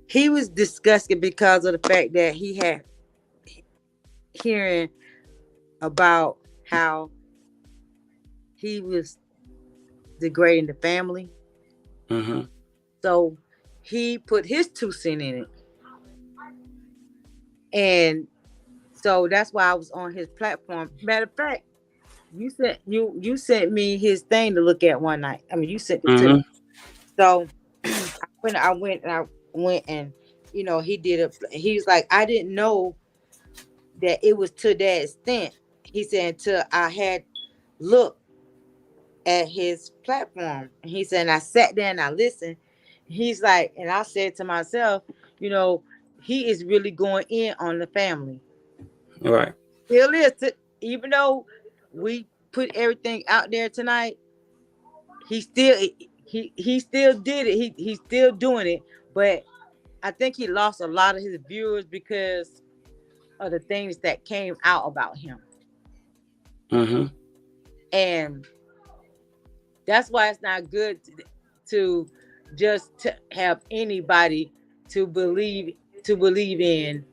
he was disgusted because of the fact that he had hearing about how he was degrading the family. Mm-hmm. So he put his 2 cents in it. And so that's why I was on his platform. Matter of fact, you sent me his thing to look at one night. I mean, you sent it to me. So I went and he did it. He was like, I didn't know that it was to that extent. He said until I had looked at his platform. And he said, and I sat there and I listened. He's like, and I said to myself, he is really going in on the family. Right. Still is, even though we put everything out there tonight, he still he still did it. He's still doing it, but I think he lost a lot of his viewers because of the things that came out about him. Mm-hmm. And that's why it's not good to just have anybody to believe in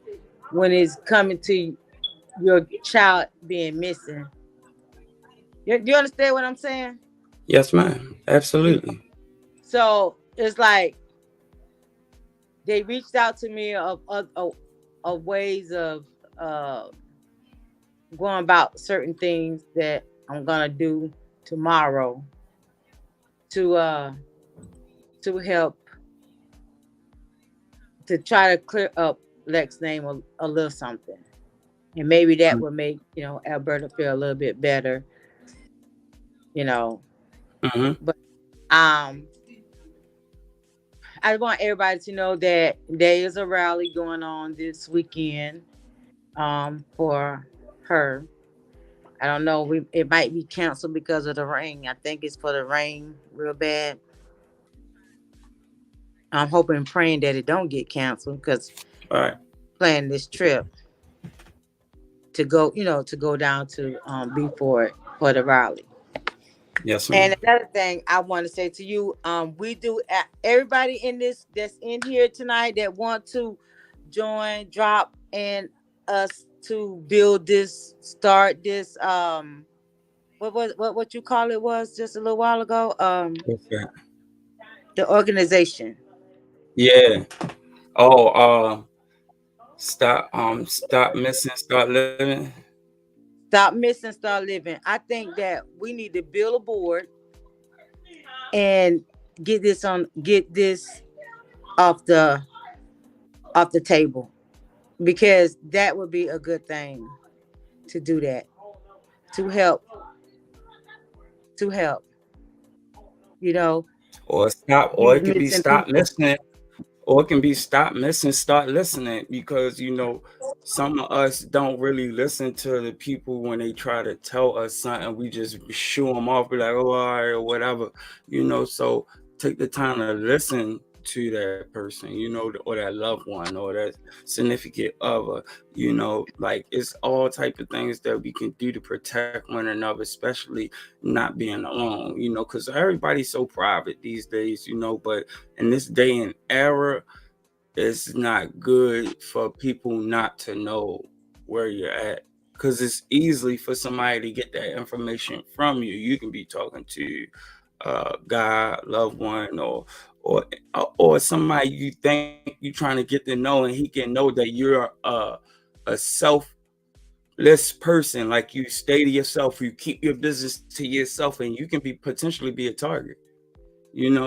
when it's coming to your child being missing. You understand what I'm saying? Yes, ma'am. Absolutely. So it's like they reached out to me of ways of uh, going about certain things that I'm gonna do tomorrow to help to try to clear up Lex's name a little something, and maybe that would make Alberta feel a little bit better, you know. Mm-hmm. But I want everybody to know that there is a rally going on this weekend for her. I don't know. It might be canceled because of the rain. I think it's for the rain real bad. I'm hoping and praying that it don't get canceled because All right. planning this trip to go, to go down to be for the rally. Yes, ma'am. And another thing I want to say to you, we do everybody in this that's in here tonight that want to join, drop, and us to build this, start this. What you call it was just a little while ago. What's that? The organization. Yeah. Oh, stop missing, start living. Stop missing, start living. I think that we need to build a board and get this off the table, because that would be a good thing to do that, to help you know Or stop, or these it could be missing stop people. listening. Or it can be stop missing, start listening, because some of us don't really listen to the people when they try to tell us something. We just shoo them off, be like, oh, all right, or whatever, So take the time to listen to that person, or that loved one, or that significant other, like it's all type of things that we can do to protect one another, especially not being alone, because everybody's so private these days, but in this day and era, it's not good for people not to know where you're at, because it's easily for somebody to get that information from you. You can be talking to God, loved one, or or somebody you think you're trying to get to know, and he can know that you're a selfless person. Like, you stay to yourself, you keep your business to yourself, and you can be potentially be a target.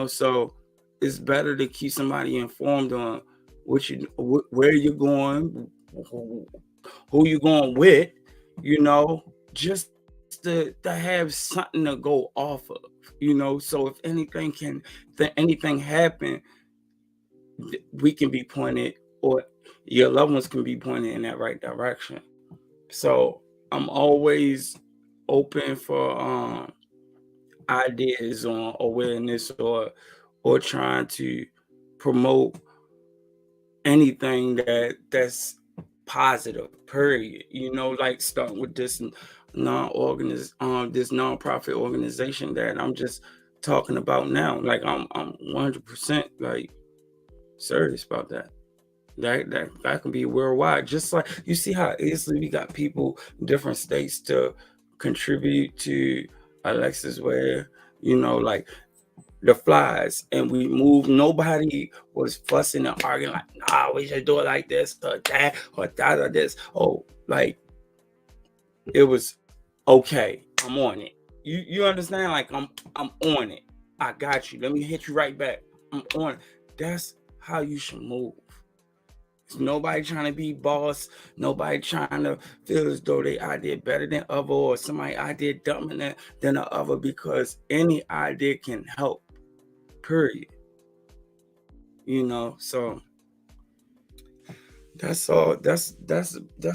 So it's better to keep somebody informed on where you're going, who you're going with, just to have something to go off of, so if anything happen, we can be pointed, or your loved ones can be pointed in that right direction. So I'm always open for ideas on awareness, or trying to promote anything that's positive, period. Like starting with this this nonprofit organization that I'm just talking about now. Like, I'm 100% like serious about that. That can be worldwide. Just like you see how easily we got people in different states to contribute to Alexis Ware, like the flies, and we moved. Nobody was fussing and arguing like, nah, we should do it like this or that or this. Oh, like, it was okay. I'm on it. You understand? Like, I'm on it. I got you. Let me hit you right back. I'm on it. That's how you should move. Nobody trying to be boss. Nobody trying to feel as though they idea better than other, or somebody idea dumber than the other, because any idea can help. Period. So That's all. That's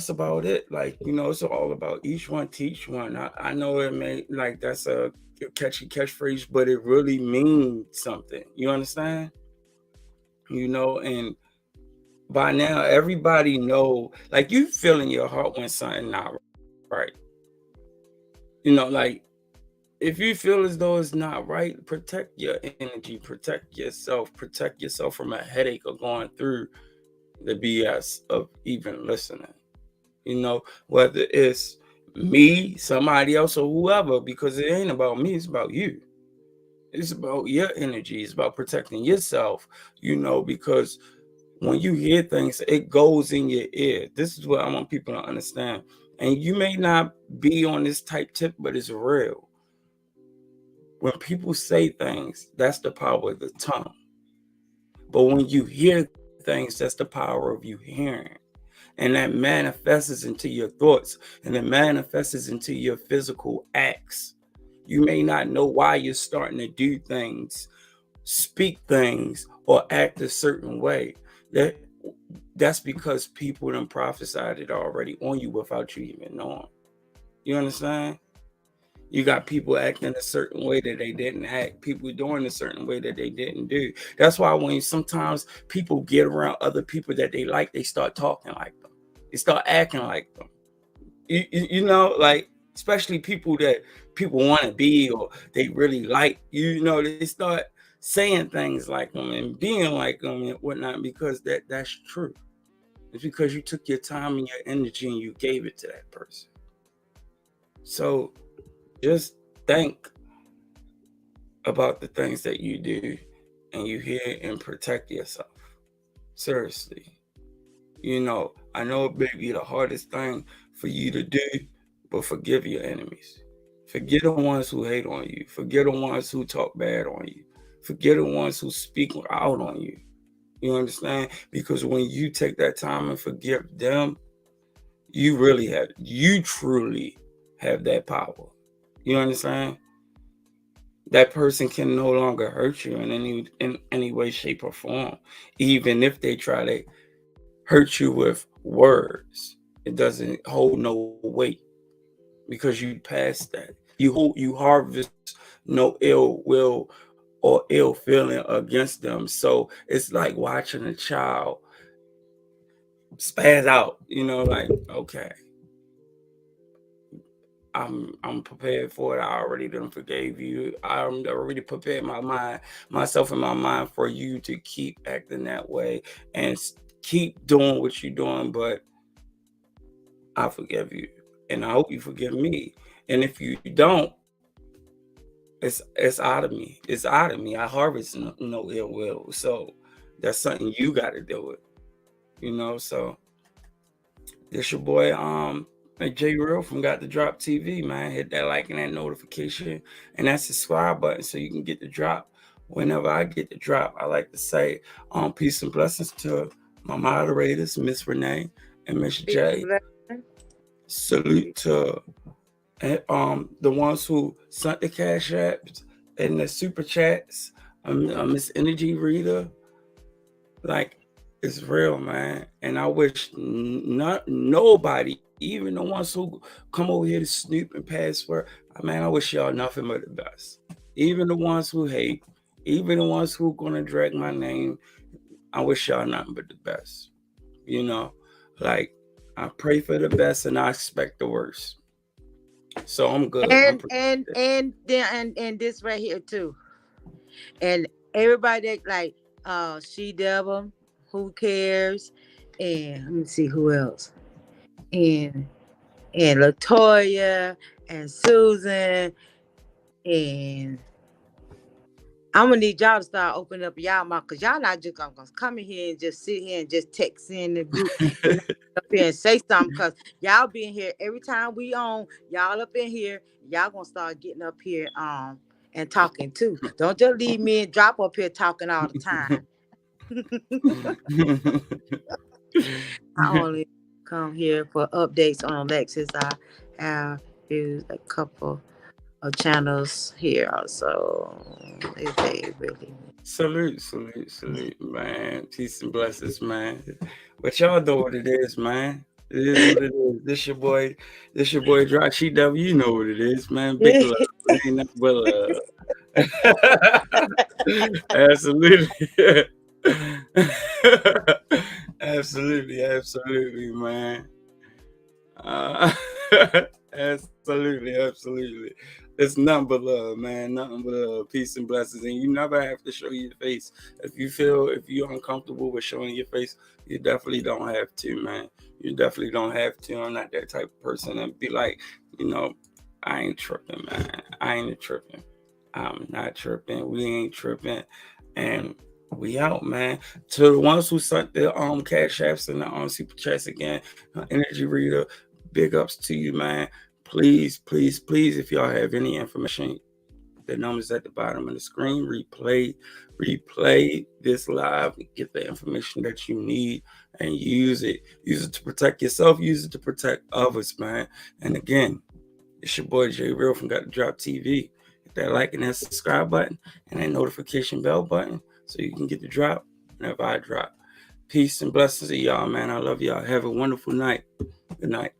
about it. Like, it's all about each one teach one. I know it may like that's a catchy catchphrase, but it really means something. You understand? And by now everybody know, like, you feel in your heart when something not right. Like, if you feel as though it's not right, protect your energy, protect yourself from a headache of going through the BS of even listening. Whether it's me, somebody else, or whoever, because it ain't about me, it's about you. It's about your energy, it's about protecting yourself, because when you hear things, it goes in your ear. This is what I want people to understand. And you may not be on this type tip, but it's real. When people say things, that's the power of the tongue. But when you hear things, that's the power of you hearing. And that manifests into your thoughts, and it manifests into your physical acts. You may not know why you're starting to do things, speak things, or act a certain way. That's because people done prophesied it already on you without you even knowing. You understand? You got people acting a certain way that they didn't act, people doing a certain way that they didn't do. That's why when sometimes people get around other people that they like, they start talking like them. They start acting like them. Like, especially people that people want to be or they really like, they start saying things like them and being like them and whatnot, because that's true. It's because you took your time and your energy and you gave it to that person. So just think about the things that you do and you hear, and protect yourself. Seriously. I know it may be the hardest thing for you to do, but forgive your enemies. Forget the ones who hate on you. Forget the ones who talk bad on you. Forget the ones who speak out on you. You understand? Because when you take that time and forgive them, you truly have that power. You understand? That person can no longer hurt you in any way, shape, or form, even if they try to hurt you with words. It doesn't hold no weight, because you pass that. You harvest no ill will or ill feeling against them. So it's like watching a child spaz out. Like, okay, I'm prepared for it. I already done forgave you. I'm already prepared myself in my mind for you to keep acting that way and keep doing what you're doing. But I forgive you, and I hope you forgive me. And if you don't, it's out of me. It's out of me. I harvest no ill will. So that's something you got to deal with. So this your boy, J Real from Got the Drop TV, man. Hit that like and that notification and that subscribe button so you can get the drop whenever I get the drop. I like to say, peace and blessings to my moderators, Miss Renee and Miss J. Salute to the ones who sent the cash apps and the super chats. Miss Energy Reader. Like, it's real, man. And I wish nobody, even the ones who come over here to snoop and password, man, I wish y'all nothing but the best. Even the ones who hate, even the ones who gonna drag my name, I wish y'all nothing but the best. Like, I pray for the best and I expect the worst. So I'm good. And this right here too. And everybody that like She Devil, Who Cares, and let me see who else. And Latoya and Susan, and I'm gonna need y'all to start opening up y'all mouth, because y'all not just gonna come in here and just sit here and just text in the group and up here and say something, because y'all be in here every time we on, y'all up in here, y'all gonna start getting up here and talking too. Don't just leave me and drop up here talking all the time. I only come here for updates on Alexis. I have used a couple channels here also. If they really Salute, man. Peace and blessings, man. But y'all know what it is, man. It is what it is. This your boy Dry CW. You know what it is, man. Big love. It ain't nothing but love. Absolutely. absolutely, man. Absolutely. It's nothing but love, man. Nothing but love, peace and blessings. And you never have to show your face. If you're uncomfortable with showing your face, you definitely don't have to, man. You definitely don't have to. I'm not that type of person and be like, I ain't tripping, man. I ain't tripping. I'm not tripping. We ain't tripping. And we out, man. To the ones who sent the cash apps and the super chats again, energy reader, big ups to you, man. Please, if y'all have any information, the numbers at the bottom of the screen. Replay this live. Get the information that you need and use it. Use it to protect yourself. Use it to protect others, man. And again, it's your boy J Real from Got to Drop TV. Hit that like and that subscribe button and that notification bell button so you can get the drop whenever I drop. Peace and blessings to y'all, man. I love y'all. Have a wonderful night. Good night.